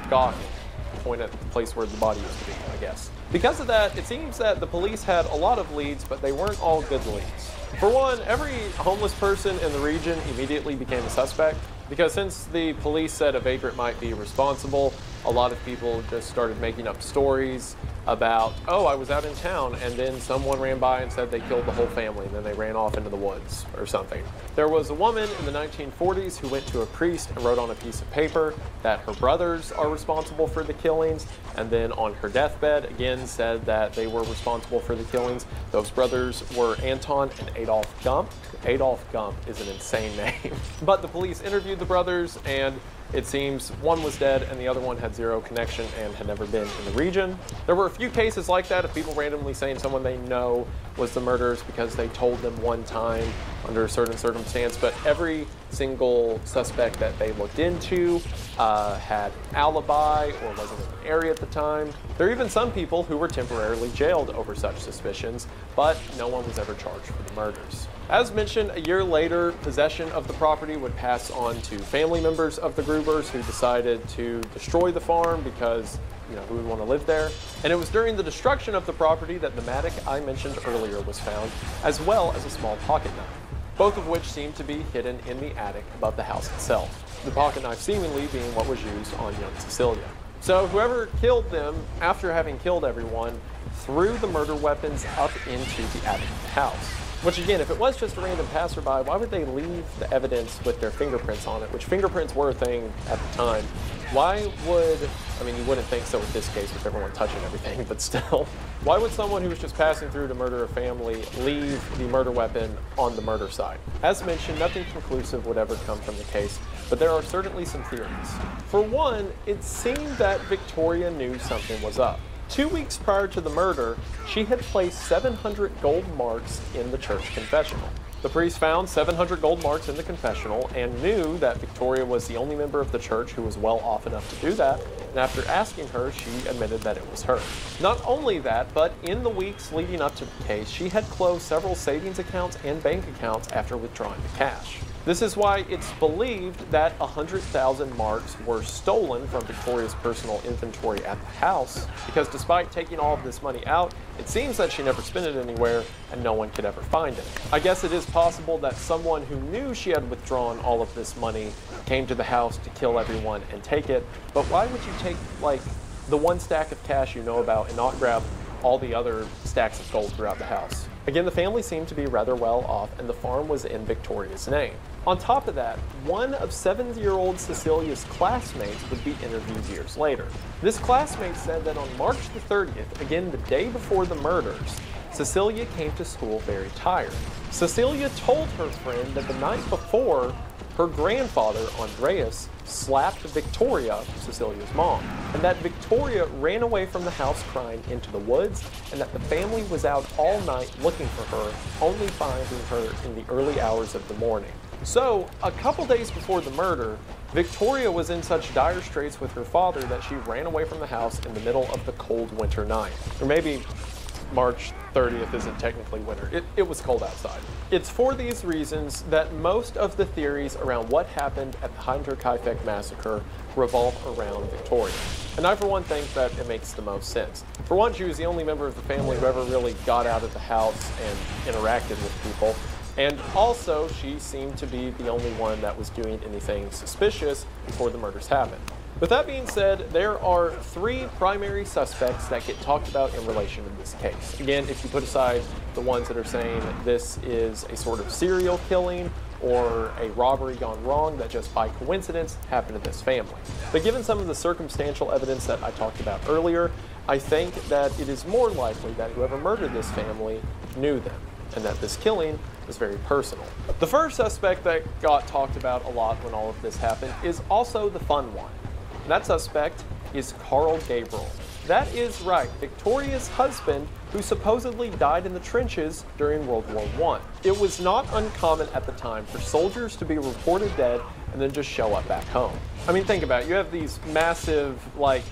point at the place where the body used to be, I guess. Because of that, it seems that the police had a lot of leads, but they weren't all good leads. For one, every homeless person in the region immediately became a suspect, because since the police said a vagrant might be responsible, a lot of people just started making up stories about, oh, I was out in town and then someone ran by and said they killed the whole family and then they ran off into the woods or something. There was a woman in the 1940s who went to a priest and wrote on a piece of paper that her brothers are responsible for the killings, and then on her deathbed again said that they were responsible for the killings. Those brothers were Anton and Adolf Gump. Adolf Gump is an insane name. But the police interviewed the brothers, and it seems one was dead and the other one had zero connection and had never been in the region. There were a few cases like that of people randomly saying someone they know was the murderers because they told them one time under a certain circumstance, but every single suspect that they looked into had an alibi or wasn't in the area at the time. There are even some people who were temporarily jailed over such suspicions, but no one was ever charged for the murders. As mentioned, a year later, possession of the property would pass on to family members of the Grubers who decided to destroy the farm because, who would want to live there? And it was during the destruction of the property that the mattock I mentioned earlier was found, as well as a small pocket knife, both of which seemed to be hidden in the attic above the house itself, the pocket knife seemingly being what was used on young Cecilia. So whoever killed them, after having killed everyone, threw the murder weapons up into the attic of the house. Which again, if it was just a random passerby, why would they leave the evidence with their fingerprints on it, which fingerprints were a thing at the time? Why would, you wouldn't think so with this case with everyone touching everything, but still. Why would someone who was just passing through to murder a family leave the murder weapon on the murder site? As mentioned, nothing conclusive would ever come from the case, but there are certainly some theories. For one, it seemed that Victoria knew something was up. 2 weeks prior to the murder, she had placed 700 gold marks in the church confessional. The priest found 700 gold marks in the confessional and knew that Victoria was the only member of the church who was well off enough to do that, and after asking her, she admitted that it was her. Not only that, but in the weeks leading up to the case, she had closed several savings accounts and bank accounts after withdrawing the cash. This is why it's believed that 100,000 marks were stolen from Victoria's personal inventory at the house, because despite taking all of this money out, it seems that she never spent it anywhere and no one could ever find it. I guess it is possible that someone who knew she had withdrawn all of this money came to the house to kill everyone and take it, but why would you take, like, the one stack of cash you know about and not grab all the other stacks of gold throughout the house? Again, the family seemed to be rather well off and the farm was in Victoria's name. On top of that, one of 7-year-old Cecilia's classmates would be interviewed years later. This classmate said that on March the 30th, again the day before the murders, Cecilia came to school very tired. Cecilia told her friend that the night before, her grandfather, Andreas, slapped Victoria, Cecilia's mom, and that Victoria ran away from the house crying into the woods, and that the family was out all night looking for her, only finding her in the early hours of the morning. So, a couple days before the murder, Victoria was in such dire straits with her father that she ran away from the house in the middle of the cold winter night. Or maybe March 30th isn't technically winter. It was cold outside. It's for these reasons that most of the theories around what happened at the Hinterkaifeck massacre revolve around Victoria. And I, for one, think that it makes the most sense. For one, she was the only member of the family who ever really got out of the house and interacted with people. And also, she seemed to be the only one that was doing anything suspicious before the murders happened. With that being said, there are 3 primary suspects that get talked about in relation to this case. Again, if you put aside the ones that are saying this is a sort of serial killing or a robbery gone wrong that just by coincidence happened to this family. But given some of the circumstantial evidence that I talked about earlier, I think that it is more likely that whoever murdered this family knew them, and that this killing was very personal. The first suspect that got talked about a lot when all of this happened is also the fun one. That suspect is Carl Gabriel. That is right, Victoria's husband, who supposedly died in the trenches during World War I. It was not uncommon at the time for soldiers to be reported dead and then just show up back home. I mean, think about it. You have these massive, like,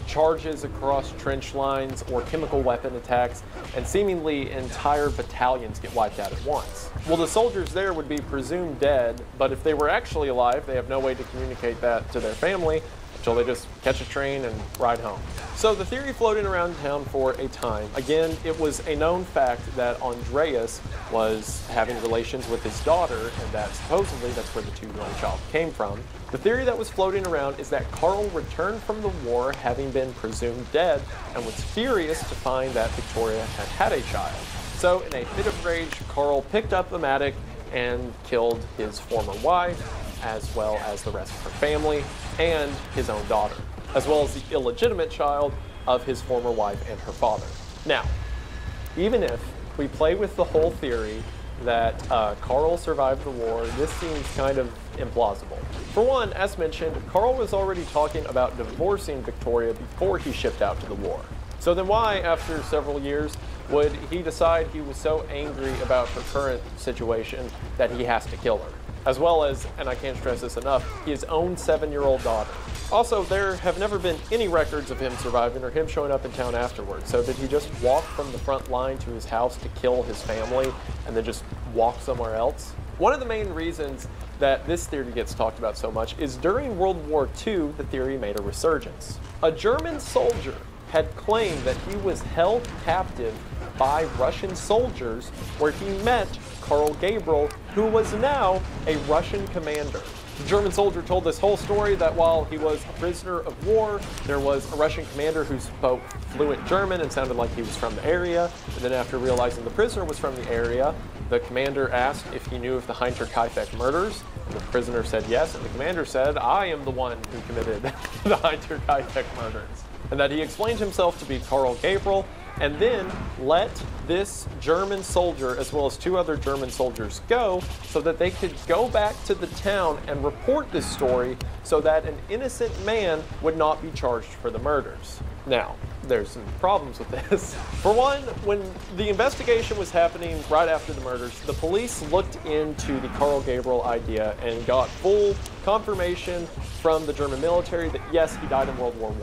charges across trench lines or chemical weapon attacks, and seemingly entire battalions get wiped out at once. Well, the soldiers there would be presumed dead, but if they were actually alive, they have no way to communicate that to their family until they just catch a train and ride home. So the theory floating around town for a time, again, it was a known fact that Andreas was having relations with his daughter, and that supposedly that's where the 2-year-old child came from. The theory that was floating around is that Carl returned from the war having been presumed dead and was furious to find that Victoria had had a child. So in a fit of rage, Carl picked up the mattock and killed his former wife, as well as the rest of her family and his own daughter, as well as the illegitimate child of his former wife and her father. Now, even if we play with the whole theory that Carl survived the war, this seems kind of implausible. For one, as mentioned, Carl was already talking about divorcing Victoria before he shipped out to the war. So then why, after several years, would he decide he was so angry about her current situation that he has to kill her? As well as, and I can't stress this enough, his own 7-year-old daughter. Also, there have never been any records of him surviving or him showing up in town afterwards. So did he just walk from the front line to his house to kill his family and then just walk somewhere else? One of the main reasons that this theory gets talked about so much is during World War II, the theory made a resurgence. A German soldier had claimed that he was held captive by Russian soldiers where he met Carl Gabriel, who was now a Russian commander. The German soldier told this whole story that while he was a prisoner of war, there was a Russian commander who spoke fluent German and sounded like he was from the area. And then after realizing the prisoner was from the area, the commander asked if he knew of the Hinterkaifeck murders. And the prisoner said yes, and the commander said, "I am the one who committed the Hinterkaifeck murders." And that he explained himself to be Carl Gabriel, and then let this German soldier, as well as 2 other German soldiers, go so that they could go back to the town and report this story so that an innocent man would not be charged for the murders. Now, there's some problems with this. For one, when the investigation was happening right after the murders, the police looked into the Carl Gabriel idea and got full confirmation from the German military that yes, he died in World War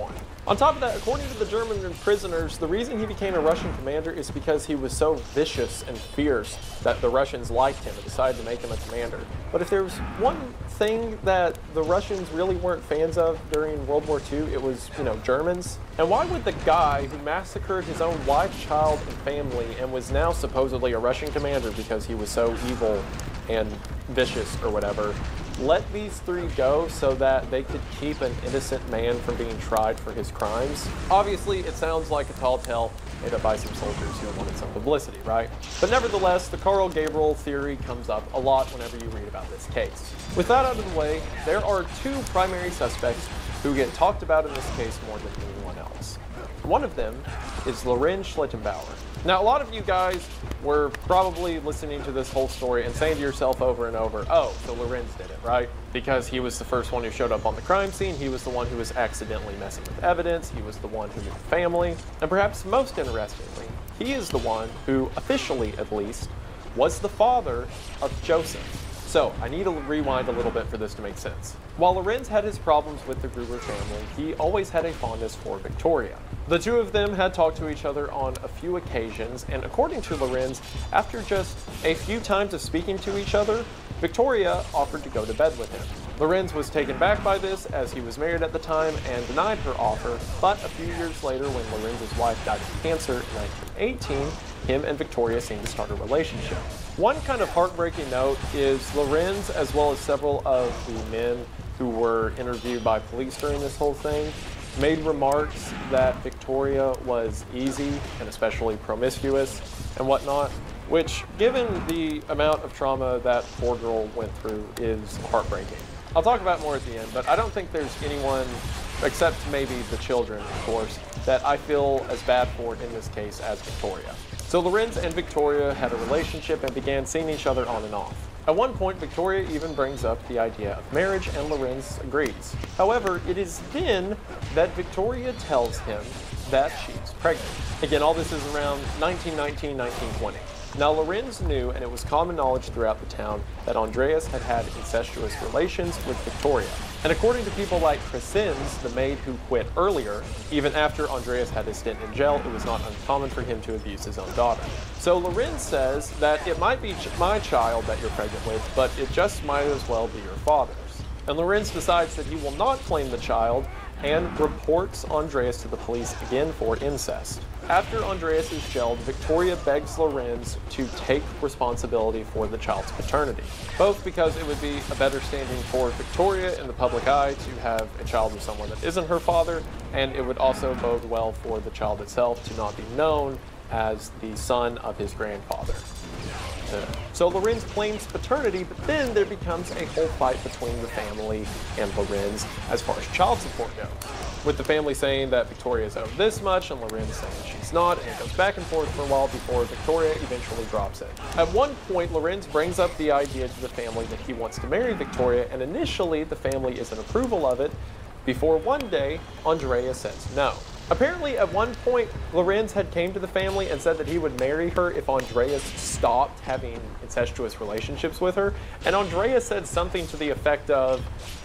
I. On top of that, according to the German prisoners, the reason he became a Russian commander is because he was so vicious and fierce that the Russians liked him and decided to make him a commander. But if there was one thing that the Russians really weren't fans of during World War II, it was, Germans. And why would the guy who massacred his own wife, child, and family and was now supposedly a Russian commander because he was so evil and vicious or whatever, let these three go so that they could keep an innocent man from being tried for his crimes? Obviously, it sounds like a tall tale made up by some soldiers who wanted some publicity, right? But nevertheless, the Karl Gabriel theory comes up a lot whenever you read about this case. With that out of the way, there are two primary suspects who get talked about in this case more than anyone else. One of them is Lorenz Schlittenbauer. Now, a lot of you guys were probably listening to this whole story and saying to yourself over and over, oh, so Lorenz did it, right? Because he was the first one who showed up on the crime scene, he was the one who was accidentally messing with evidence, he was the one who knew the family, and perhaps most interestingly, he is the one who, officially at least, was the father of Joseph. So, I need to rewind a little bit for this to make sense. While Lorenz had his problems with the Gruber family, he always had a fondness for Victoria. The two of them had talked to each other on a few occasions, and according to Lorenz, after just a few times of speaking to each other, Victoria offered to go to bed with him. Lorenz was taken back by this, as he was married at the time, and denied her offer, but a few years later, when Lorenz's wife died of cancer in 1918, him and Victoria seemed to start a relationship. One kind of heartbreaking note is Lorenz, as well as several of the men who were interviewed by police during this whole thing, made remarks that Victoria was easy and especially promiscuous and whatnot, which, given the amount of trauma that poor girl went through, is heartbreaking. I'll talk about more at the end, but I don't think there's anyone, except maybe the children, of course, that I feel as bad for in this case as Victoria. So Lorenz and Victoria had a relationship and began seeing each other on and off. At one point, Victoria even brings up the idea of marriage, and Lorenz agrees. However, it is then that Victoria tells him that she's pregnant. Again, all this is around 1919, 1920. Now, Lorenz knew, and it was common knowledge throughout the town, that Andreas had had incestuous relations with Victoria. And according to people like Crescens, the maid who quit earlier, even after Andreas had his stint in jail, it was not uncommon for him to abuse his own daughter. So Lorenz says that it might be my child that you're pregnant with, but it just might as well be your father's. And Lorenz decides that he will not claim the child and reports Andreas to the police again for incest. After Andreas is jailed, Victoria begs Lorenz to take responsibility for the child's paternity, both because it would be a better standing for Victoria in the public eye to have a child with someone that isn't her father, and it would also bode well for the child itself to not be known as the son of his grandfather. So Lorenz claims paternity, but then there becomes a whole fight between the family and Lorenz as far as child support goes, with the family saying that Victoria is owed this much and Lorenz saying she's not, and it goes back and forth for a while before Victoria eventually drops it. At one point, Lorenz brings up the idea to the family that he wants to marry Victoria, and initially the family is in approval of it, before one day, Andrea says no. Apparently, at one point, Lorenz had came to the family and said that he would marry her if Andreas stopped having incestuous relationships with her, and Andrea said something to the effect of,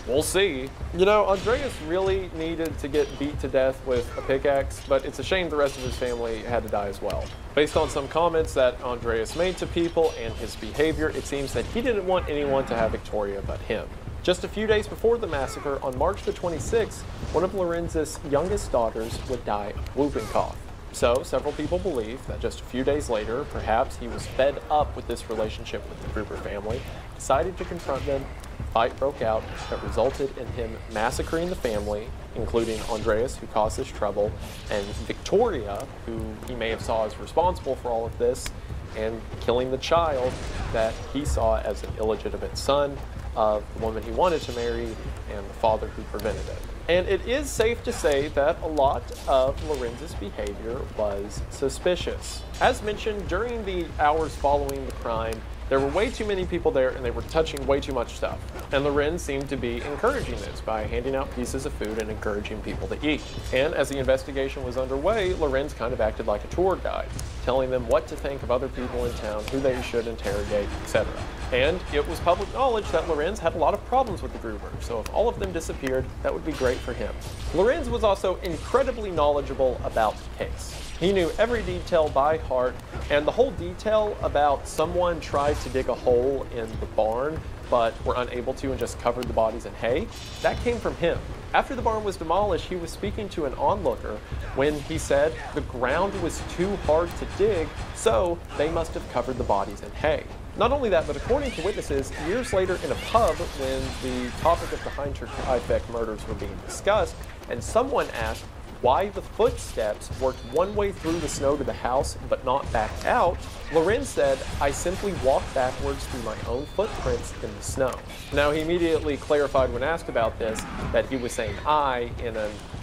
we'll see. You know, Andreas really needed to get beat to death with a pickaxe, but it's a shame the rest of his family had to die as well. Based on some comments that Andreas made to people and his behavior, it seems that he didn't want anyone to have Victoria but him. Just a few days before the massacre, on March the 26th, one of Lorenz's youngest daughters would die of whooping cough. So, several people believe that just a few days later, perhaps he was fed up with this relationship with the Gruber family, decided to confront them, a fight broke out that resulted in him massacring the family, including Andreas, who caused this trouble, and Victoria, who he may have saw as responsible for all of this, and killing the child that he saw as an illegitimate son of the woman he wanted to marry and the father who prevented it. And it is safe to say that a lot of Lorenz's behavior was suspicious. As mentioned, during the hours following the crime, There were way too many people there and they were touching way too much stuff. And Lorenz seemed to be encouraging this by handing out pieces of food and encouraging people to eat. And as the investigation was underway, Lorenz kind of acted like a tour guide, telling them what to think of other people in town, who they should interrogate, etc. And it was public knowledge that Lorenz had a lot of problems with the Grubers, so if all of them disappeared, that would be great for him. Lorenz was also incredibly knowledgeable about the case. He knew every detail by heart, and the whole detail about someone tried to dig a hole in the barn but were unable to and just covered the bodies in hay, that came from him. After the barn was demolished, he was speaking to an onlooker when he said the ground was too hard to dig, so they must have covered the bodies in hay. Not only that, but according to witnesses, years later in a pub when the topic of the Iceberg murders were being discussed, and someone asked why the footsteps worked one way through the snow to the house but not back out, Lorenz said, "I simply walked backwards through my own footprints in the snow." Now, he immediately clarified when asked about this that he was saying "I"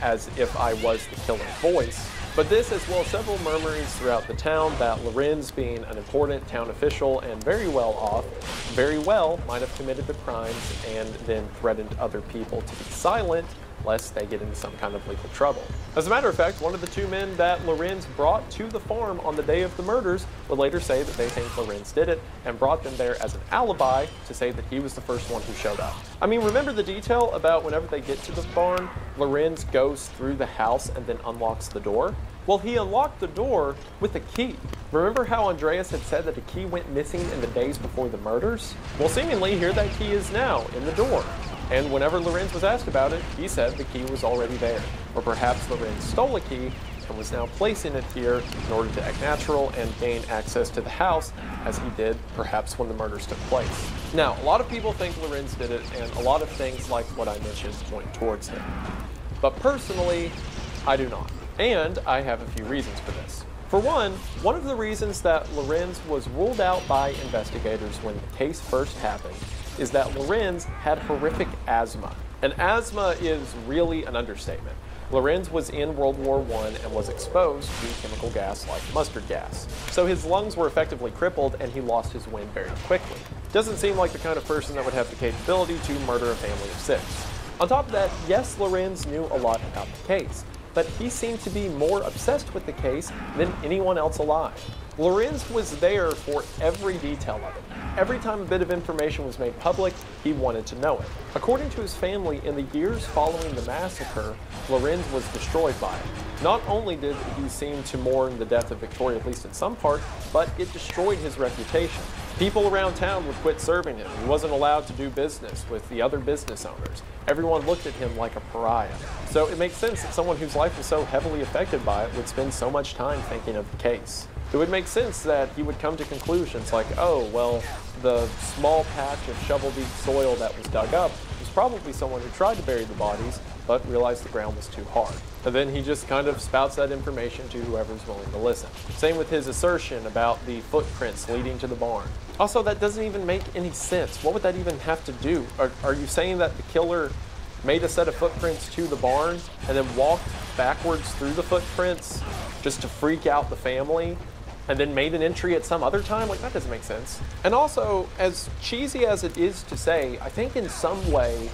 as if I was the killer's voice. But this, as well as several murmurings throughout the town that Lorenz, being an important town official and very well off, very well might have committed the crimes and then threatened other people to be silent lest they get into some kind of legal trouble. As a matter of fact, one of the two men that Lorenz brought to the farm on the day of the murders would later say that they think Lorenz did it and brought them there as an alibi to say that he was the first one who showed up. I mean, remember the detail about whenever they get to the barn, Lorenz goes through the house and then unlocks the door? Well, he unlocked the door with a key. Remember how Andreas had said that the key went missing in the days before the murders? Well, seemingly here that key is now in the door. And whenever Lorenz was asked about it, he said the key was already there. Or perhaps Lorenz stole a key and was now placing it here in order to act natural and gain access to the house, as he did perhaps when the murders took place. Now, a lot of people think Lorenz did it, and a lot of things like what I mentioned point towards him. But personally, I do not. And I have a few reasons for this. For one of the reasons that Lorenz was ruled out by investigators when the case first happened is that Lorenz had horrific asthma. And asthma is really an understatement. Lorenz was in World War I and was exposed to chemical gas like mustard gas. So his lungs were effectively crippled and he lost his wind very quickly. Doesn't seem like the kind of person that would have the capability to murder a family of 6. On top of that, yes, Lorenz knew a lot about the case, but he seemed to be more obsessed with the case than anyone else alive. Lorenz was there for every detail of it. Every time a bit of information was made public, he wanted to know it. According to his family, in the years following the massacre, Lorenz was destroyed by it. Not only did he seem to mourn the death of Victoria, at least in some part, but it destroyed his reputation. People around town would quit serving him. He wasn't allowed to do business with the other business owners. Everyone looked at him like a pariah. So it makes sense that someone whose life was so heavily affected by it would spend so much time thinking of the case. It would make sense that he would come to conclusions like, oh, well, the small patch of shovel-deep soil that was dug up was probably someone who tried to bury the bodies, but realized the ground was too hard. And then he just kind of spouts that information to whoever's willing to listen. Same with his assertion about the footprints leading to the barn. Also, that doesn't even make any sense. What would that even have to do? Are you saying that the killer made a set of footprints to the barn and then walked backwards through the footprints just to freak out the family? And then made an entry at some other time? Like, that doesn't make sense. And also, as cheesy as it is to say, I think in some way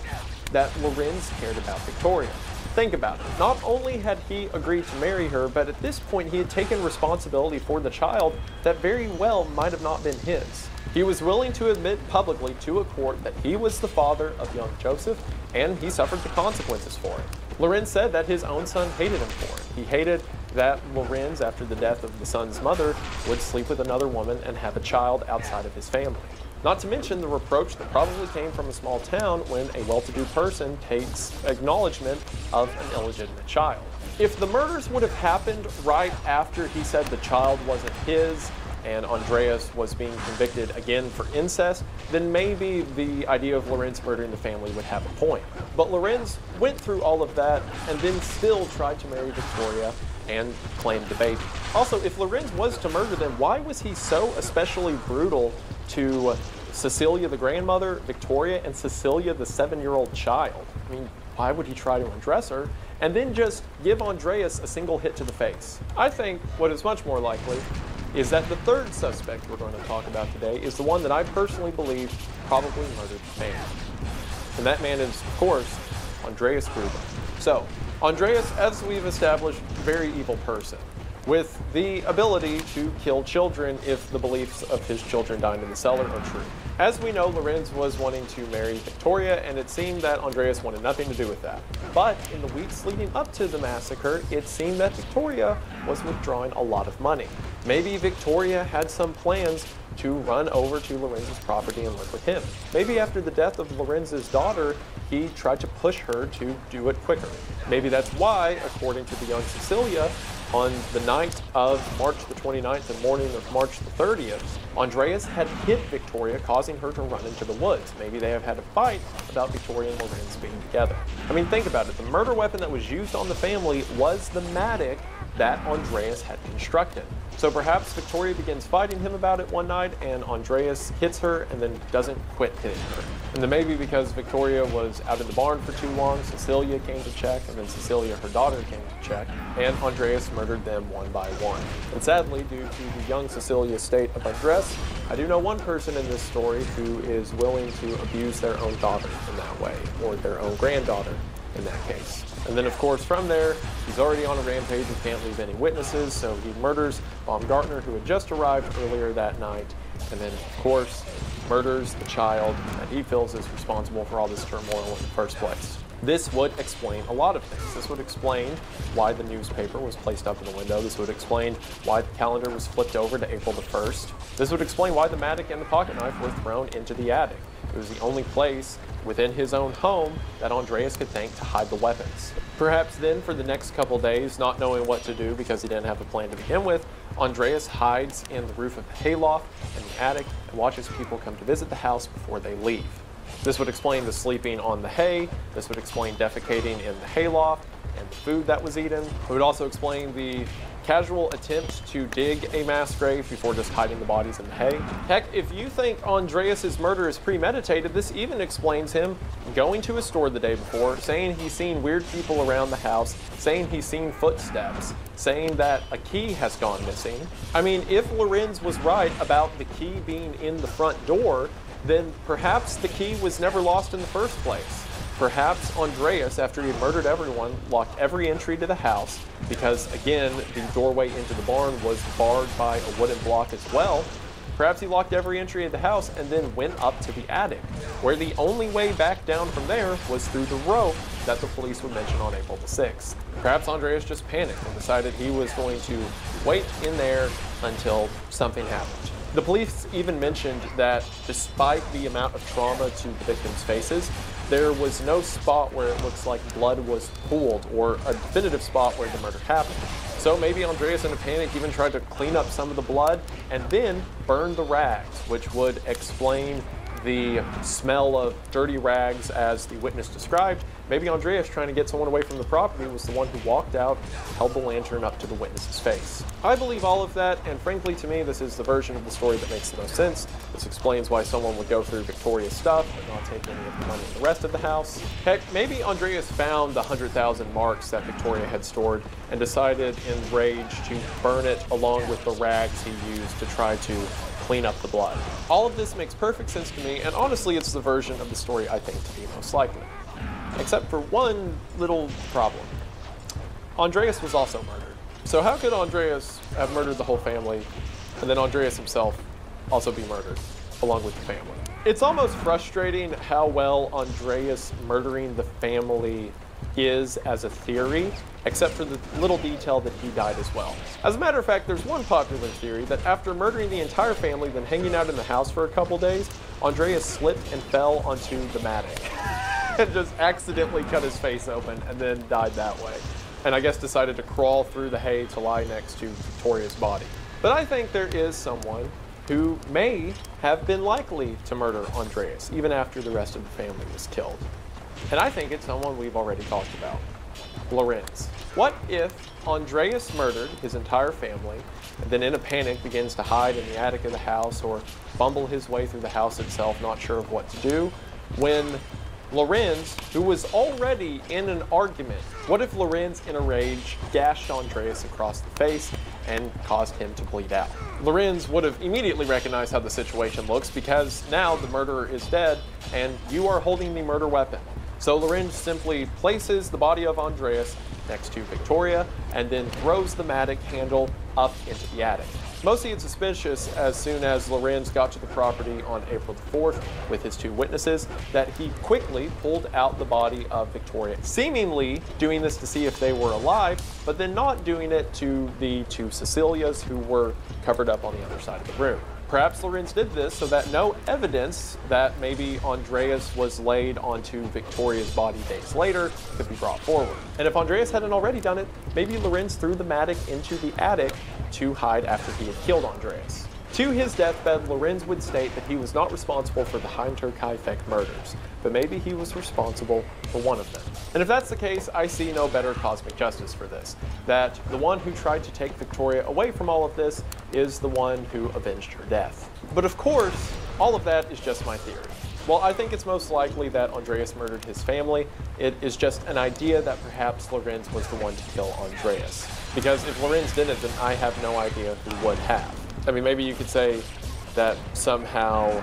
that Lorenz cared about Victoria. Think about it. Not only had he agreed to marry her, but at this point he had taken responsibility for the child that very well might have not been his. He was willing to admit publicly to a court that he was the father of young Joseph, and he suffered the consequences for it. Lorenz said that his own son hated him for it. He hated that Lorenz, after the death of the son's mother, would sleep with another woman and have a child outside of his family. Not to mention the reproach that probably came from a small town when a well-to-do person takes acknowledgement of an illegitimate child. If the murders would have happened right after he said the child wasn't his, and Andreas was being convicted again for incest, then maybe the idea of Lorenz murdering the family would have a point. But Lorenz went through all of that and then still tried to marry Victoria and claimed the baby. Also, if Lorenz was to murder them, why was he so especially brutal to Cecilia the grandmother, Victoria, and Cecilia the 7-year-old child? I mean, why would he try to undress her and then just give Andreas a single hit to the face? I think what is much more likely is that the third suspect we're going to talk about today is the one that I personally believe probably murdered the family. And that man is, of course, Andreas Gruber. So, Andreas, as we've established, very evil person, with the ability to kill children if the beliefs of his children dying in the cellar are true. As we know, Lorenz was wanting to marry Victoria, and it seemed that Andreas wanted nothing to do with that. But in the weeks leading up to the massacre, it seemed that Victoria was withdrawing a lot of money. Maybe Victoria had some plans to run over to Lorenz's property and live with him. Maybe after the death of Lorenz's daughter, he tried to push her to do it quicker. Maybe that's why, according to the young Cecilia, on the night of March the 29th and morning of March the 30th, Andreas had hit Victoria, causing her to run into the woods. Maybe they have had a fight about Victoria and Lorenz being together. I mean, think about it. The murder weapon that was used on the family was the mattock that Andreas had constructed. So perhaps Victoria begins fighting him about it one night, and Andreas hits her and then doesn't quit hitting her. And then maybe because Victoria was out in the barn for too long, Cecilia came to check, and then Cecilia, her daughter, came to check, and Andreas murdered them one by one. And sadly, due to the young Cecilia's state of undress, I do know one person in this story who is willing to abuse their own daughter in that way, or their own granddaughter in that case. And then, of course, from there, he's already on a rampage and can't leave any witnesses, so he murders Baumgartner, who had just arrived earlier that night, and then, of course, murders the child that he feels is responsible for all this turmoil in the first place. This would explain a lot of things. This would explain why the newspaper was placed up in the window. This would explain why the calendar was flipped over to April the 1st. This would explain why the mattock and the pocket knife were thrown into the attic. It was the only place within his own home that Andreas could think to hide the weapons. Perhaps then, for the next couple days, not knowing what to do because he didn't have a plan to begin with, Andreas hides in the roof of the hayloft in the attic and watches people come to visit the house before they leave. This would explain the sleeping on the hay. This would explain defecating in the hayloft and the food that was eaten. It would also explain the casual attempt to dig a mass grave before just hiding the bodies in the hay. Heck, if you think Andreas's murder is premeditated, this even explains him going to a store the day before, saying he's seen weird people around the house, saying he's seen footsteps, saying that a key has gone missing. I mean, if Lorenz was right about the key being in the front door, then perhaps the key was never lost in the first place. Perhaps Andreas, after he had murdered everyone, locked every entry to the house because, again, the doorway into the barn was barred by a wooden block as well. Perhaps he locked every entry of the house and then went up to the attic, where the only way back down from there was through the rope that the police would mention on April the 6th. Perhaps Andreas just panicked and decided he was going to wait in there until something happened. The police even mentioned that despite the amount of trauma to the victims' faces, there was no spot where it looks like blood was pooled or a definitive spot where the murder happened. So maybe Andreas, in a panic, even tried to clean up some of the blood and then burn the rags, which would explain the smell of dirty rags as the witness described. Maybe Andreas, trying to get someone away from the property, was the one who walked out, held the lantern up to the witness's face. I believe all of that, and frankly to me, this is the version of the story that makes the most sense. This explains why someone would go through Victoria's stuff and not take any of the money in the rest of the house. Heck, maybe Andreas found the 100,000 marks that Victoria had stored and decided in rage to burn it along with the rags he used to try to clean up the blood. All of this makes perfect sense to me, and honestly, it's the version of the story I think to be most likely. Except for one little problem. Andreas was also murdered. So how could Andreas have murdered the whole family, and then Andreas himself also be murdered, along with the family? It's almost frustrating how well Andreas murdering the family is as a theory, except for the little detail that he died as well. As a matter of fact, there's one popular theory that after murdering the entire family, then hanging out in the house for a couple days, Andreas slipped and fell onto the matting and just accidentally cut his face open and then died that way. And I guess decided to crawl through the hay to lie next to Victoria's body. But I think there is someone who may have been likely to murder Andreas, even after the rest of the family was killed. And I think it's someone we've already talked about, Lorenz. What if Andreas murdered his entire family and then in a panic begins to hide in the attic of the house or bumble his way through the house itself, not sure of what to do, when Lorenz, who was already in an argument, what if Lorenz, in a rage, gashed Andreas across the face and caused him to bleed out. Lorenz would have immediately recognized how the situation looks because now the murderer is dead and you are holding the murder weapon. So Lorenz simply places the body of Andreas next to Victoria and then throws the mattock handle up into the attic. Most seemed suspicious as soon as Lorenz got to the property on April the 4th with his 2 witnesses that he quickly pulled out the body of Victoria, seemingly doing this to see if they were alive, but then not doing it to the 2 Cecilias who were covered up on the other side of the room. Perhaps Lorenz did this so that no evidence that maybe Andreas was laid onto Victoria's body days later could be brought forward. And if Andreas hadn't already done it, maybe Lorenz threw the mattock into the attic to hide after he had killed Andreas. To his deathbed, Lorenz would state that he was not responsible for the Hinterkaifeck murders, but maybe he was responsible for one of them. And if that's the case, I see no better cosmic justice for this, that the one who tried to take Victoria away from all of this is the one who avenged her death. But of course, all of that is just my theory. Well, I think it's most likely that Andreas murdered his family. It is just an idea that perhaps Lorenz was the one to kill Andreas. Because if Lorenz didn't, then I have no idea who would have. I mean, maybe you could say that somehow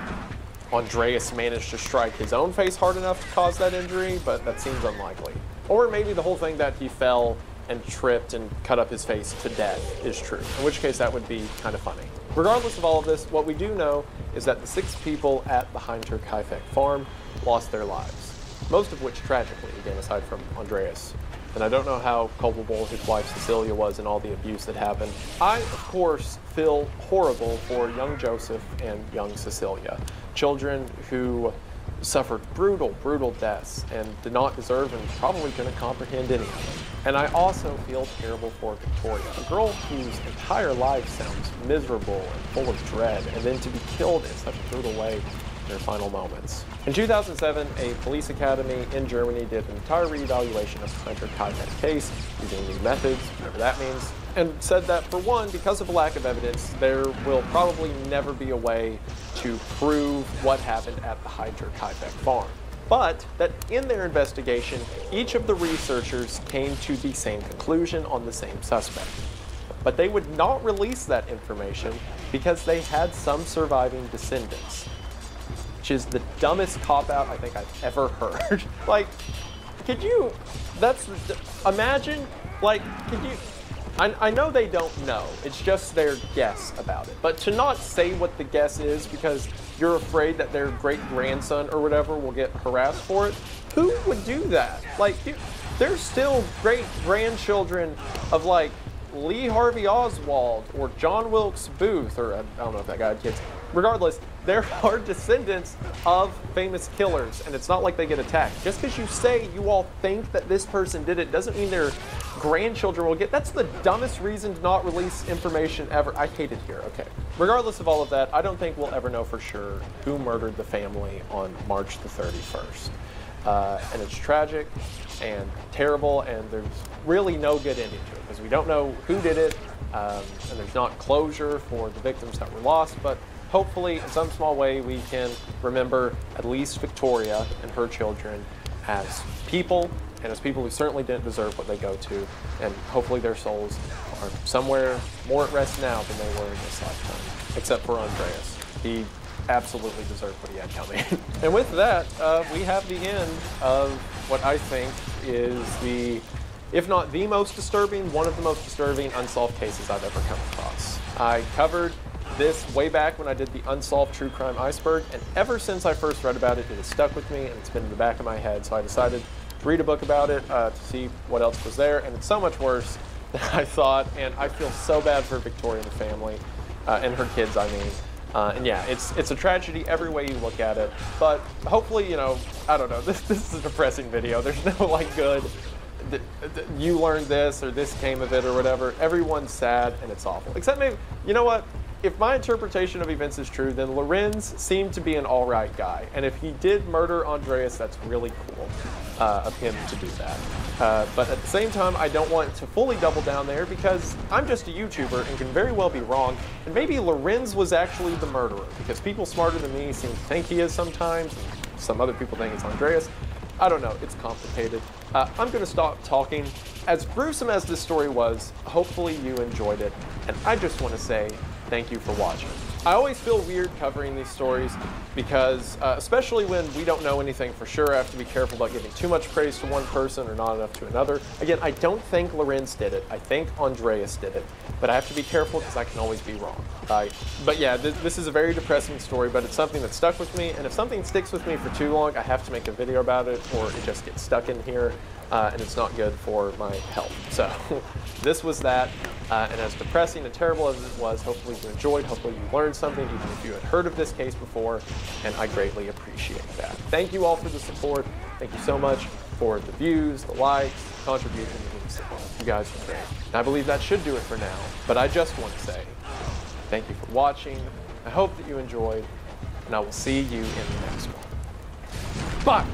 Andreas managed to strike his own face hard enough to cause that injury, but that seems unlikely. Or maybe the whole thing that he fell and tripped and cut up his face to death is true, in which case that would be kind of funny. Regardless of all of this, what we do know is that the 6 people at the Hinterkaifeck farm lost their lives, most of which tragically, again, aside from Andreas. And I don't know how culpable his wife Cecilia was in all the abuse that happened. I, of course, feel horrible for young Joseph and young Cecilia, children who suffered brutal, brutal deaths and did not deserve and probably couldn't comprehend any of it. And I also feel terrible for Victoria, a girl whose entire life sounds miserable and full of dread, and then to be killed in such a brutal way in her final moments. In 2007, a police academy in Germany did an entire reevaluation of the Hinterkaifeck case using new methods, whatever that means, and said that for one, because of a lack of evidence, there will probably never be a way to prove what happened at the Hinterkaifeck farm. But that in their investigation, each of the researchers came to the same conclusion on the same suspect. But they would not release that information because they had some surviving descendants, which is the dumbest cop-out I think I've ever heard. Like, could you, imagine, like, could you, I know they don't know, it's just their guess about it. But to not say what the guess is because you're afraid that their great-grandson or whatever will get harassed for it, who would do that? Like, there's still great-grandchildren of, like, Lee Harvey Oswald or John Wilkes Booth, or I don't know if that guy had kids. Regardless, there are descendants of famous killers, and it's not like they get attacked. Just because you say you all think that this person did it doesn't mean their grandchildren will get. That's the dumbest reason to not release information ever. I hate it here. Okay. Regardless of all of that, I don't think we'll ever know for sure who murdered the family on March the 31st. And it's tragic and terrible, and there's really no good ending to it because we don't know who did it, and there's not closure for the victims that were lost, but hopefully in some small way we can remember at least Victoria and her children as people, and as people who certainly didn't deserve what they go to, and hopefully their souls are somewhere more at rest now than they were in this lifetime, except for Andreas. He absolutely deserved what he had coming. And with that, we have the end of what I think is the, if not the most disturbing, one of the most disturbing unsolved cases I've ever come across. I covered this way back when I did the Unsolved True Crime Iceberg, and ever since I first read about it, it has stuck with me and it's been in the back of my head, so I decided to read a book about it to see what else was there, and it's so much worse than I thought, and I feel so bad for Victoria and the family, and her kids, I mean. And yeah, it's a tragedy every way you look at it, but hopefully, you know, I don't know, this is a depressing video. There's no like good, you learned this or this came of it or whatever. Everyone's sad and it's awful. Except maybe, you know what? If my interpretation of events is true, then Lorenz seemed to be an all right guy. And if he did murder Andreas, that's really cool of him to do that. But at the same time, I don't want to fully double down there because I'm just a YouTuber and can very well be wrong. And maybe Lorenz was actually the murderer because people smarter than me seem to think he is sometimes. And some other people think it's Andreas. I don't know, it's complicated. I'm gonna stop talking. As gruesome as this story was, hopefully you enjoyed it, and I just want to say thank you for watching. I always feel weird covering these stories because, especially when we don't know anything for sure, I have to be careful about giving too much praise to one person or not enough to another. Again, I don't think Lorenz did it. I think Andreas did it, but I have to be careful because I can always be wrong. But yeah, this is a very depressing story, but it's something that stuck with me, and if something sticks with me for too long, I have to make a video about it, or it just gets stuck in here, and it's not good for my health. So this was that. And as depressing and terrible as it was, hopefully you enjoyed, hopefully you learned something, even if you had heard of this case before, and I greatly appreciate that. Thank you all for the support. Thank you so much for the views, the likes, the contributions. You guys are great. And I believe that should do it for now, but I just want to say thank you for watching. I hope that you enjoyed, and I will see you in the next one. Bye!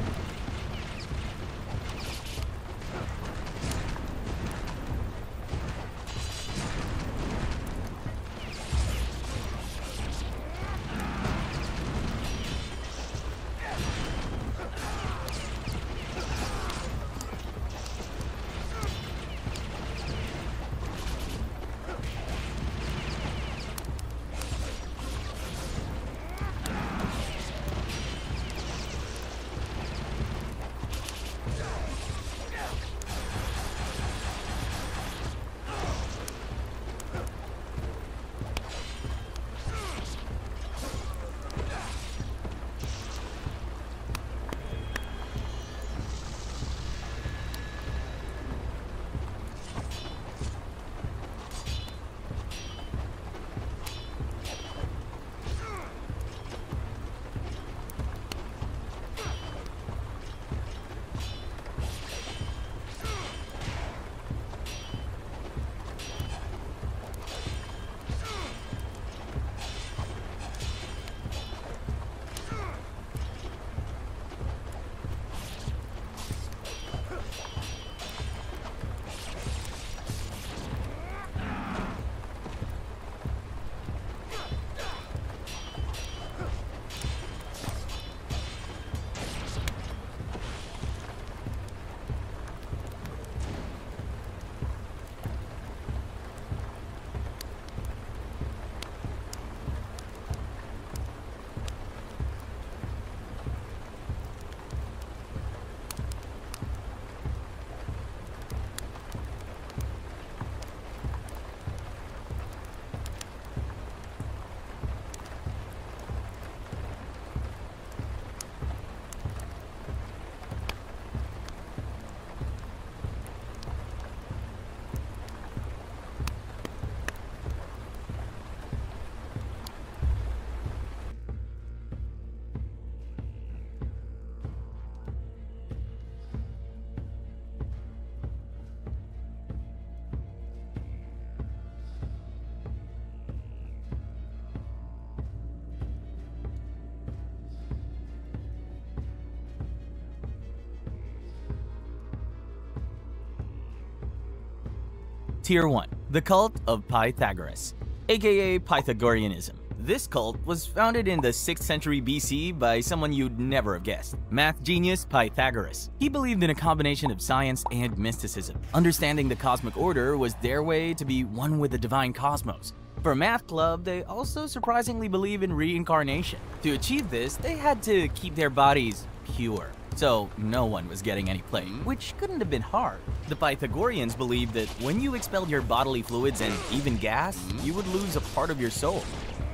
Tier 1. The Cult of Pythagoras, aka Pythagoreanism. This cult was founded in the 6th century BC by someone you'd never have guessed, math genius Pythagoras. He believed in a combination of science and mysticism. Understanding the cosmic order was their way to be one with the divine cosmos. For a math club, they also surprisingly believe in reincarnation. To achieve this, they had to keep their bodies pure, so no one was getting any play, which couldn't have been hard. The Pythagoreans believed that when you expelled your bodily fluids and even gas, you would lose a part of your soul.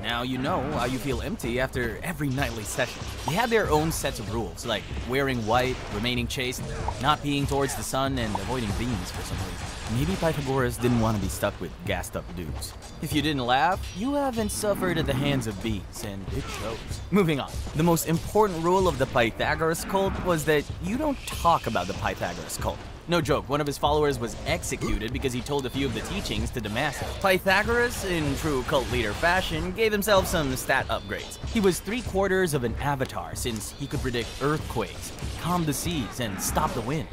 Now you know how you feel empty after every nightly session. They had their own sets of rules, like wearing white, remaining chaste, not peeing towards the sun, and avoiding beans for some reason. Maybe Pythagoras didn't want to be stuck with gassed up dudes. If you didn't laugh, you haven't suffered at the hands of bees, and it shows. Moving on. The most important rule of the Pythagoras cult was that you don't talk about the Pythagoras cult. No joke, one of his followers was executed because he told a few of the teachings to Damascus. Pythagoras, in true cult leader fashion, gave himself some stat upgrades. He was 3/4 of an avatar since he could predict earthquakes, calm the seas, and stop the wind.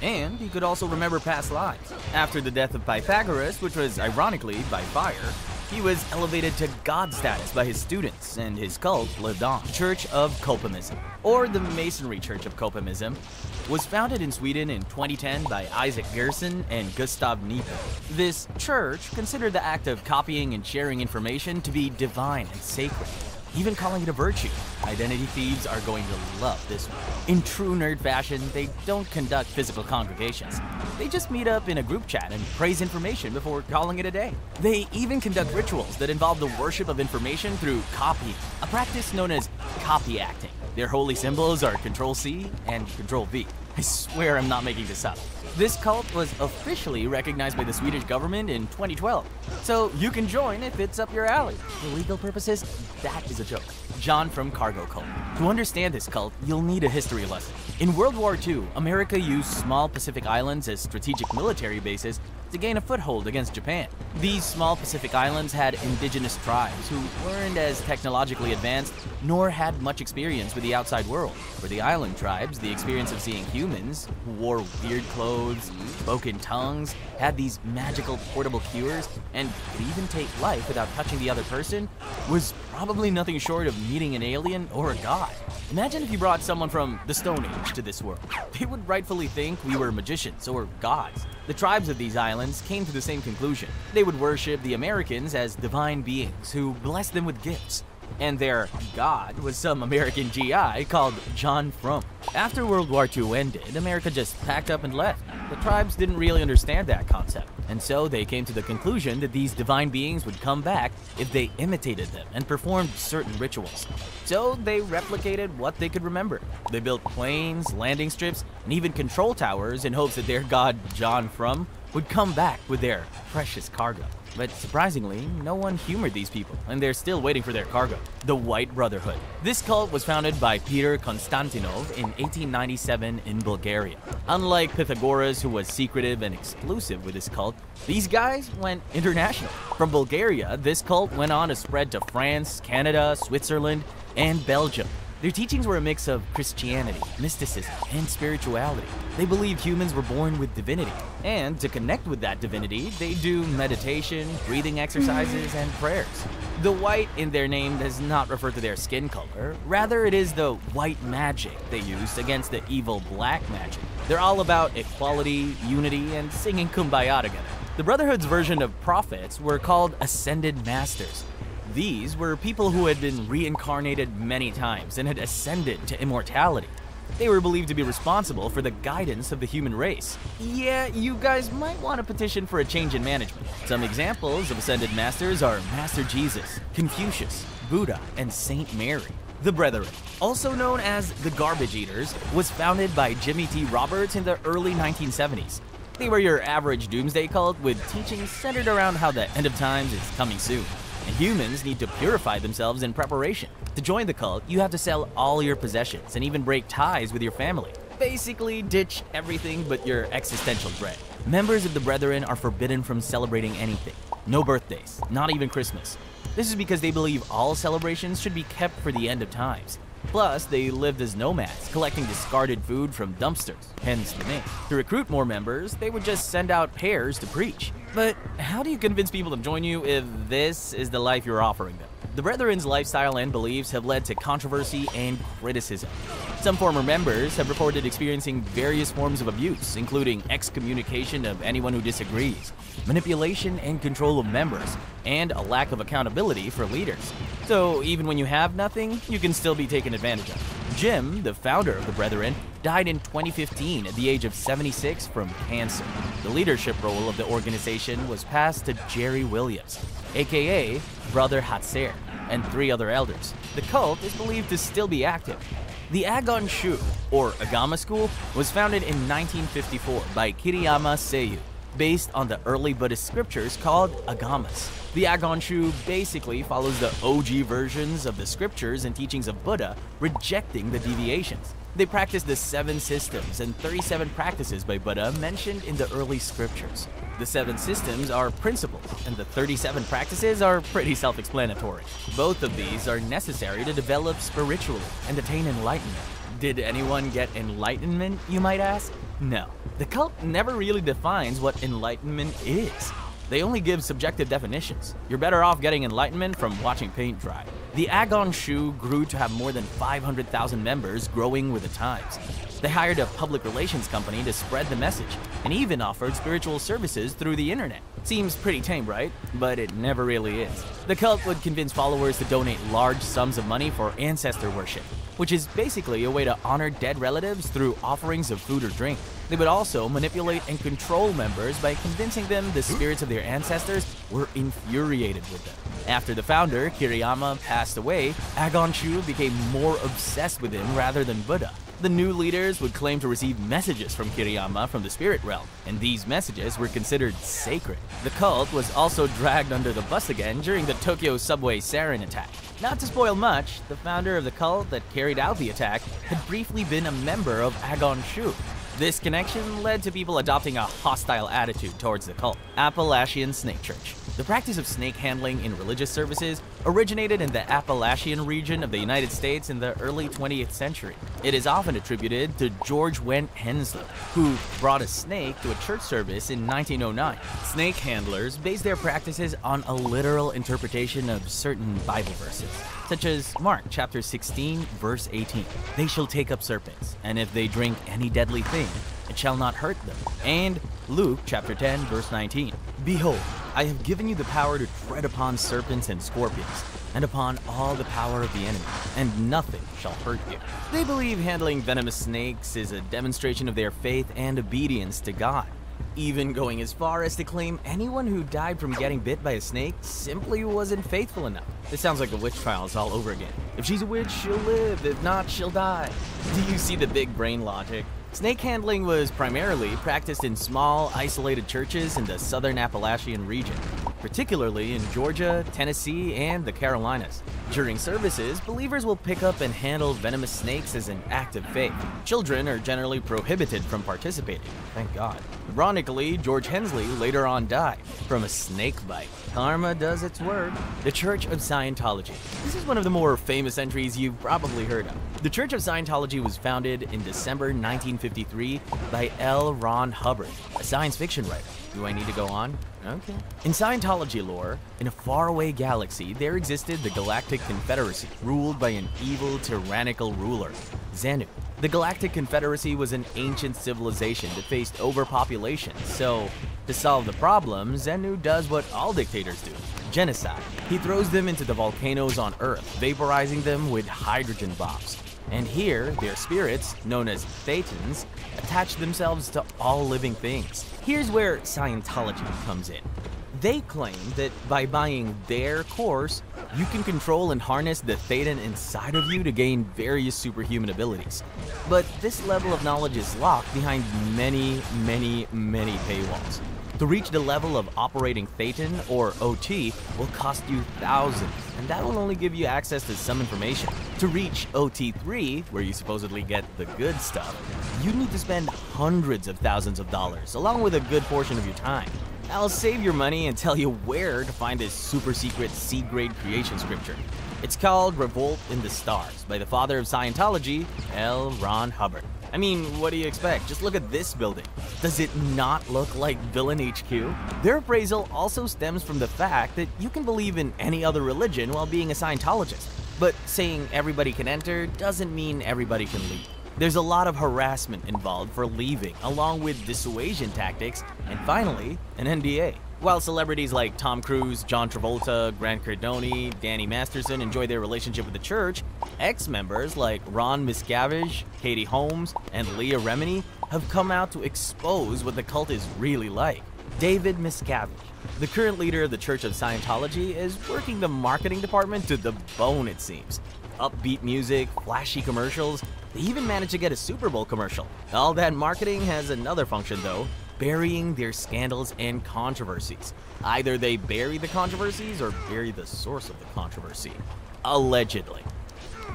And he could also remember past lives. After the death of Pythagoras, which was ironically by fire, he was elevated to god status by his students, and his cult lived on. Church of Copimism, or the Masonry Church of Copimism, was founded in Sweden in 2010 by Isaac Gerson and Gustav Niebuhr. This church considered the act of copying and sharing information to be divine and sacred, even calling it a virtue. Identity thieves are going to love this one. In true nerd fashion, they don't conduct physical congregations. They just meet up in a group chat and praise information before calling it a day. They even conduct rituals that involve the worship of information through copying, a practice known as copy acting. Their holy symbols are Control-C and Control-V. I swear I'm not making this up. This cult was officially recognized by the Swedish government in 2012, so you can join if it's up your alley. For legal purposes, that is a joke. John from Cargo Cult. To understand this cult, you'll need a history lesson. In World War II, America used small Pacific islands as strategic military bases to gain a foothold against Japan. These small Pacific islands had indigenous tribes who weren't as technologically advanced nor had much experience with the outside world. For the island tribes, the experience of seeing humans who wore weird clothes, spoke in tongues, had these magical portable cures, and could even take life without touching the other person was probably nothing short of meeting an alien or a god. Imagine if you brought someone from the Stone Age to this world. They would rightfully think we were magicians or gods. The tribes of these islands came to the same conclusion. They would worship the Americans as divine beings who blessed them with gifts. And their god was some American GI called John Frum. After World War II ended, America just packed up and left. The tribes didn't really understand that concept, and so they came to the conclusion that these divine beings would come back if they imitated them and performed certain rituals. So they replicated what they could remember. They built planes, landing strips, and even control towers in hopes that their god John Frum would come back with their precious cargo. But surprisingly, no one humored these people, and they're still waiting for their cargo. The White Brotherhood. This cult was founded by Peter Konstantinov in 1897 in Bulgaria. Unlike Pythagoras, who was secretive and exclusive with his cult, these guys went international. From Bulgaria, this cult went on to spread to France, Canada, Switzerland, and Belgium. Their teachings were a mix of Christianity, mysticism, and spirituality. They believed humans were born with divinity, and to connect with that divinity, they do meditation, breathing exercises, and prayers. The white in their name does not refer to their skin color, rather it is the white magic they use against the evil black magic. They're all about equality, unity, and singing Kumbaya together. The Brotherhood's version of prophets were called Ascended Masters. These were people who had been reincarnated many times and had ascended to immortality. They were believed to be responsible for the guidance of the human race. Yeah, you guys might want to petition for a change in management. Some examples of Ascended Masters are Master Jesus, Confucius, Buddha, and Saint Mary. The Brethren, also known as the Garbage Eaters, was founded by Jimmy T. Roberts in the early 1970s. They were your average doomsday cult with teachings centered around how the end of times is coming soon, and humans need to purify themselves in preparation. To join the cult, you have to sell all your possessions and even break ties with your family. Basically, ditch everything but your existential dread. Members of the Brethren are forbidden from celebrating anything. No birthdays, not even Christmas. This is because they believe all celebrations should be kept for the end of times. Plus, they lived as nomads, collecting discarded food from dumpsters, hence the name. To recruit more members, they would just send out pairs to preach. But how do you convince people to join you if this is the life you're offering them? The Brethren's lifestyle and beliefs have led to controversy and criticism. Some former members have reported experiencing various forms of abuse, including excommunication of anyone who disagrees, manipulation and control of members, and a lack of accountability for leaders. So even when you have nothing, you can still be taken advantage of. Jim, the founder of the Brethren, died in 2015 at the age of 76 from cancer. The leadership role of the organization was passed to Jerry Williams, aka Brother Hatzer, and 3 other elders. The cult is believed to still be active. The Agon Shu, or Agama School, was founded in 1954 by Kiriyama Seiyu, based on the early Buddhist scriptures called Agamas. The Agon Shu basically follows the OG versions of the scriptures and teachings of Buddha, rejecting the deviations. They practice the 7 systems and 37 practices by Buddha mentioned in the early scriptures. The 7 systems are principles, and the 37 practices are pretty self-explanatory. Both of these are necessary to develop spiritually and attain enlightenment. Did anyone get enlightenment, you might ask? No. The cult never really defines what enlightenment is. They only give subjective definitions. You're better off getting enlightenment from watching paint dry. The Agon Shu grew to have more than 500,000 members, growing with the times. They hired a public relations company to spread the message, and even offered spiritual services through the internet. Seems pretty tame, right? But it never really is. The cult would convince followers to donate large sums of money for ancestor worship, which is basically a way to honor dead relatives through offerings of food or drink. They would also manipulate and control members by convincing them the spirits of their ancestors were infuriated with them. After the founder, Kiriyama, passed away, Agon Shu became more obsessed with him rather than Buddha. The new leaders would claim to receive messages from Kiriyama from the spirit realm, and these messages were considered sacred. The cult was also dragged under the bus again during the Tokyo subway sarin attack. Not to spoil much, the founder of the cult that carried out the attack had briefly been a member of Agon Shu. This connection led to people adopting a hostile attitude towards the cult. Appalachian Snake Church. The practice of snake handling in religious services originated in the Appalachian region of the United States in the early 20th century. It is often attributed to George Went Henslow, who brought a snake to a church service in 1909. Snake handlers base their practices on a literal interpretation of certain Bible verses, such as Mark chapter 16, verse 18. They shall take up serpents, and if they drink any deadly thing, it shall not hurt them. And Luke chapter 10, verse 19. Behold, I have given you the power to tread upon serpents and scorpions, and upon all the power of the enemy, and nothing shall hurt you. They believe handling venomous snakes is a demonstration of their faith and obedience to God, even going as far as to claim anyone who died from getting bit by a snake simply wasn't faithful enough. This sounds like the witch trials all over again. If she's a witch, she'll live. If not, she'll die. Do you see the big brain logic? Snake handling was primarily practiced in small, isolated churches in the southern Appalachian region, particularly in Georgia, Tennessee, and the Carolinas. During services, believers will pick up and handle venomous snakes as an act of faith. Children are generally prohibited from participating, thank God. Ironically, George Hensley later on died from a snake bite. Karma does its work. The Church of Scientology. This is one of the more famous entries you've probably heard of. The Church of Scientology was founded in December 1953 by L. Ron Hubbard, a science fiction writer. Do I need to go on? Okay. In Scientology lore, in a faraway galaxy, there existed the Galactic Confederacy, ruled by an evil, tyrannical ruler, Xenu. The Galactic Confederacy was an ancient civilization that faced overpopulation, so to solve the problem, Xenu does what all dictators do: genocide. He throws them into the volcanoes on Earth, vaporizing them with hydrogen bombs. And here, their spirits, known as Thetans, attach themselves to all living things. Here's where Scientology comes in. They claim that by buying their course, you can control and harness the Thetan inside of you to gain various superhuman abilities. But this level of knowledge is locked behind many paywalls. To reach the level of operating Thetan, or OT, will cost you thousands, and that will only give you access to some information. To reach OT3, where you supposedly get the good stuff, you need to spend hundreds of thousands of dollars, along with a good portion of your time. I'll save your money and tell you where to find this super secret C-grade creation scripture. It's called Revolt in the Stars by the father of Scientology, L. Ron Hubbard. I mean, what do you expect? Just look at this building. Does it not look like Villain HQ? Their appraisal also stems from the fact that you can believe in any other religion while being a Scientologist. But saying everybody can enter doesn't mean everybody can leave. There's a lot of harassment involved for leaving, along with dissuasion tactics, and finally, an NDA. While celebrities like Tom Cruise, John Travolta, Grant Cardone, Danny Masterson enjoy their relationship with the church, ex-members like Ron Miscavige, Katie Holmes, and Leah Remini have come out to expose what the cult is really like. David Miscavige, the current leader of the Church of Scientology, is working the marketing department to the bone, it seems. Upbeat music, flashy commercials, they even managed to get a Super Bowl commercial. All that marketing has another function though: burying their scandals and controversies. Either they bury the controversies or bury the source of the controversy. Allegedly.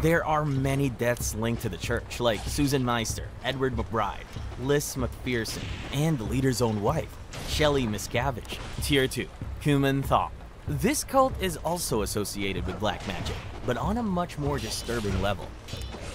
There are many deaths linked to the church, like Susan Meister, Edward McBride, Liz McPherson, and the leader's own wife, Shelley Miscavige. Tier 2. Human Thought. This cult is also associated with black magic, but on a much more disturbing level.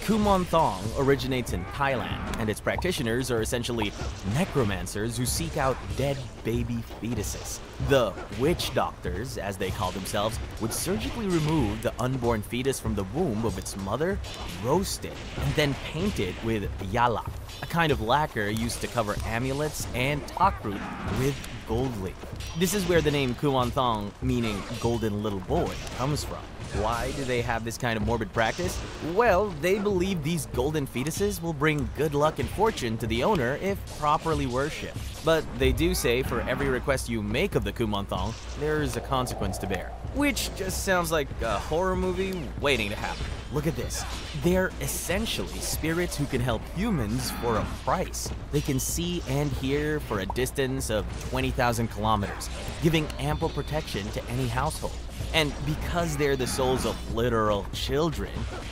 Kumon Thong originates in Thailand, and its practitioners are essentially necromancers who seek out dead baby fetuses. The witch doctors, as they call themselves, would surgically remove the unborn fetus from the womb of its mother, roast it, and then paint it with yala, a kind of lacquer used to cover amulets and taproot with gold leaf. This is where the name Kumon Thong, meaning golden little boy, comes from. Why do they have this kind of morbid practice? Well, they believe these golden fetuses will bring good luck and fortune to the owner if properly worshipped. But they do say for every request you make of the Kumon Thong, there is a consequence to bear. Which just sounds like a horror movie waiting to happen. Look at this. They're essentially spirits who can help humans for a price. They can see and hear for a distance of 20,000 kilometers, giving ample protection to any household. And because they're the souls of literal children,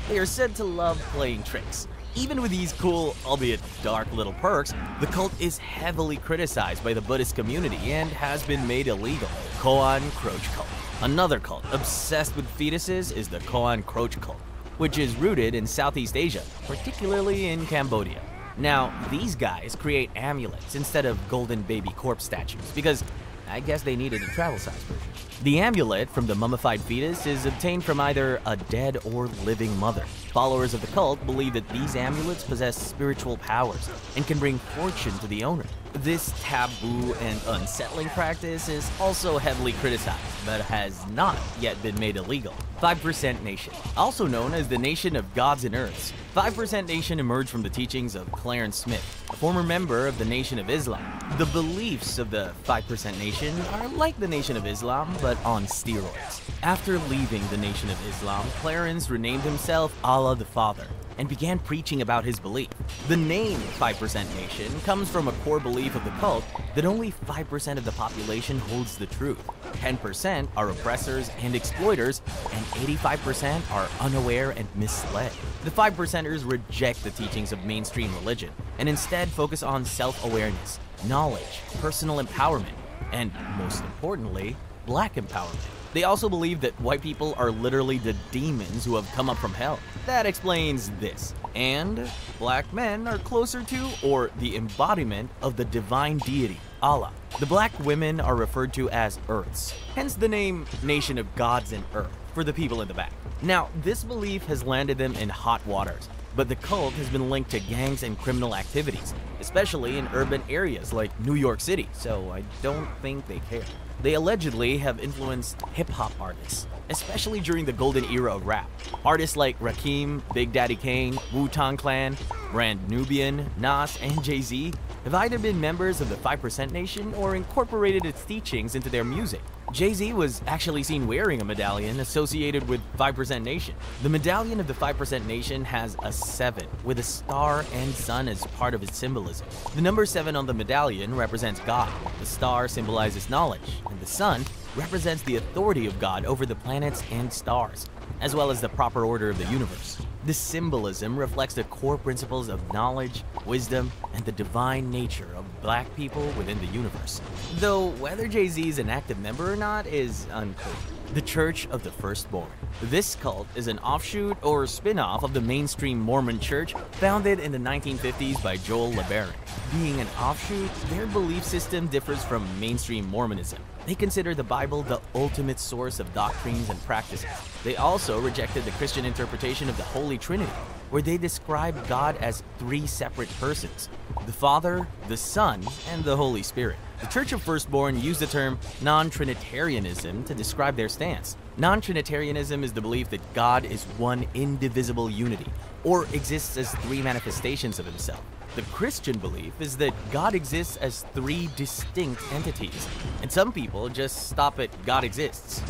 they are said to love playing tricks. Even with these cool, albeit dark little perks, the cult is heavily criticized by the Buddhist community and has been made illegal. Koan Kroch Cult. Another cult obsessed with fetuses is the Koan Kroch Cult, which is rooted in Southeast Asia, particularly in Cambodia. Now, these guys create amulets instead of golden baby corpse statues because I guess they needed a travel-size version. The amulet from the mummified fetus is obtained from either a dead or living mother. Followers of the cult believe that these amulets possess spiritual powers and can bring fortune to the owner. This taboo and unsettling practice is also heavily criticized, but has not yet been made illegal. 5% Nation, also known as the Nation of Gods and Earths. 5% Nation emerged from the teachings of Clarence Smith, a former member of the Nation of Islam. The beliefs of the 5% Nation are like the Nation of Islam, but on steroids. After leaving the Nation of Islam, Clarence renamed himself Allah the Father and began preaching about his belief. The name 5% Nation comes from a core belief of the cult that only 5% of the population holds the truth. 10% are oppressors and exploiters, and 85% are unaware and misled. The 5%ers reject the teachings of mainstream religion and instead focus on self-awareness, knowledge, personal empowerment, and most importantly, Black empowerment. They also believe that white people are literally the demons who have come up from hell. That explains this. And Black men are closer to, or the embodiment of the divine deity, Allah. The Black women are referred to as Earths, hence the name Nation of Gods and Earth for the people in the back. Now, this belief has landed them in hot waters, but the cult has been linked to gangs and criminal activities, especially in urban areas like New York City, so I don't think they care. They allegedly have influenced hip-hop artists, especially during the golden era of rap. Artists like Rakim, Big Daddy Kane, Wu-Tang Clan, Brand Nubian, Nas, and Jay-Z have either been members of the 5% Nation or incorporated its teachings into their music. Jay-Z was actually seen wearing a medallion associated with 5% Nation. The medallion of the 5% Nation has a 7, with a star and sun as part of its symbolism. The number 7 on the medallion represents God, the star symbolizes knowledge, and the sun represents the authority of God over the planets and stars, as well as the proper order of the universe. This symbolism reflects the core principles of knowledge, wisdom, and the divine nature of Black people within the universe. Though whether Jay-Z is an active member or not is unclear. The Church of the Firstborn. This cult is an offshoot or spin-off of the mainstream Mormon Church founded in the 1950s by Joel LeBaron. Being an offshoot, their belief system differs from mainstream Mormonism. They consider the Bible the ultimate source of doctrines and practices. They also rejected the Christian interpretation of the Holy Trinity, where they describe God as 3 separate persons: the Father, the Son, and the Holy Spirit. The Church of Firstborn used the term non-Trinitarianism to describe their stance. Non-Trinitarianism is the belief that God is one indivisible unity, or exists as 3 manifestations of himself. The Christian belief is that God exists as 3 distinct entities, and some people just stop at God exists? ?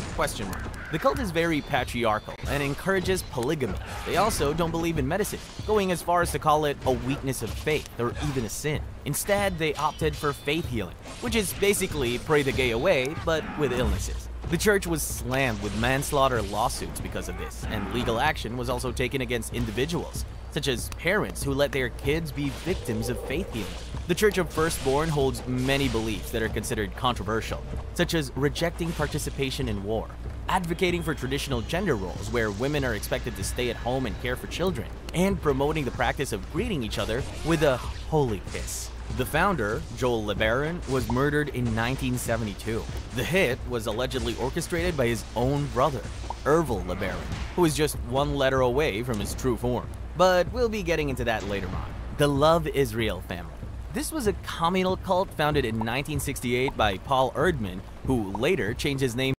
The cult is very patriarchal and encourages polygamy. They also don't believe in medicine, going as far as to call it a weakness of faith or even a sin. Instead, they opted for faith healing, which is basically pray the gay away, but with illnesses. The church was slammed with manslaughter lawsuits because of this, and legal action was also taken against individuals, such as parents who let their kids be victims of faith healing. The Church of Firstborn holds many beliefs that are considered controversial, such as rejecting participation in war, advocating for traditional gender roles where women are expected to stay at home and care for children, and promoting the practice of greeting each other with a holy kiss. The founder, Joel LeBaron, was murdered in 1972. The hit was allegedly orchestrated by his own brother, Ervil LeBaron, who is just one letter away from his true form. But we'll be getting into that later on. The Love Israel family. This was a communal cult founded in 1968 by Paul Erdman, who later changed his name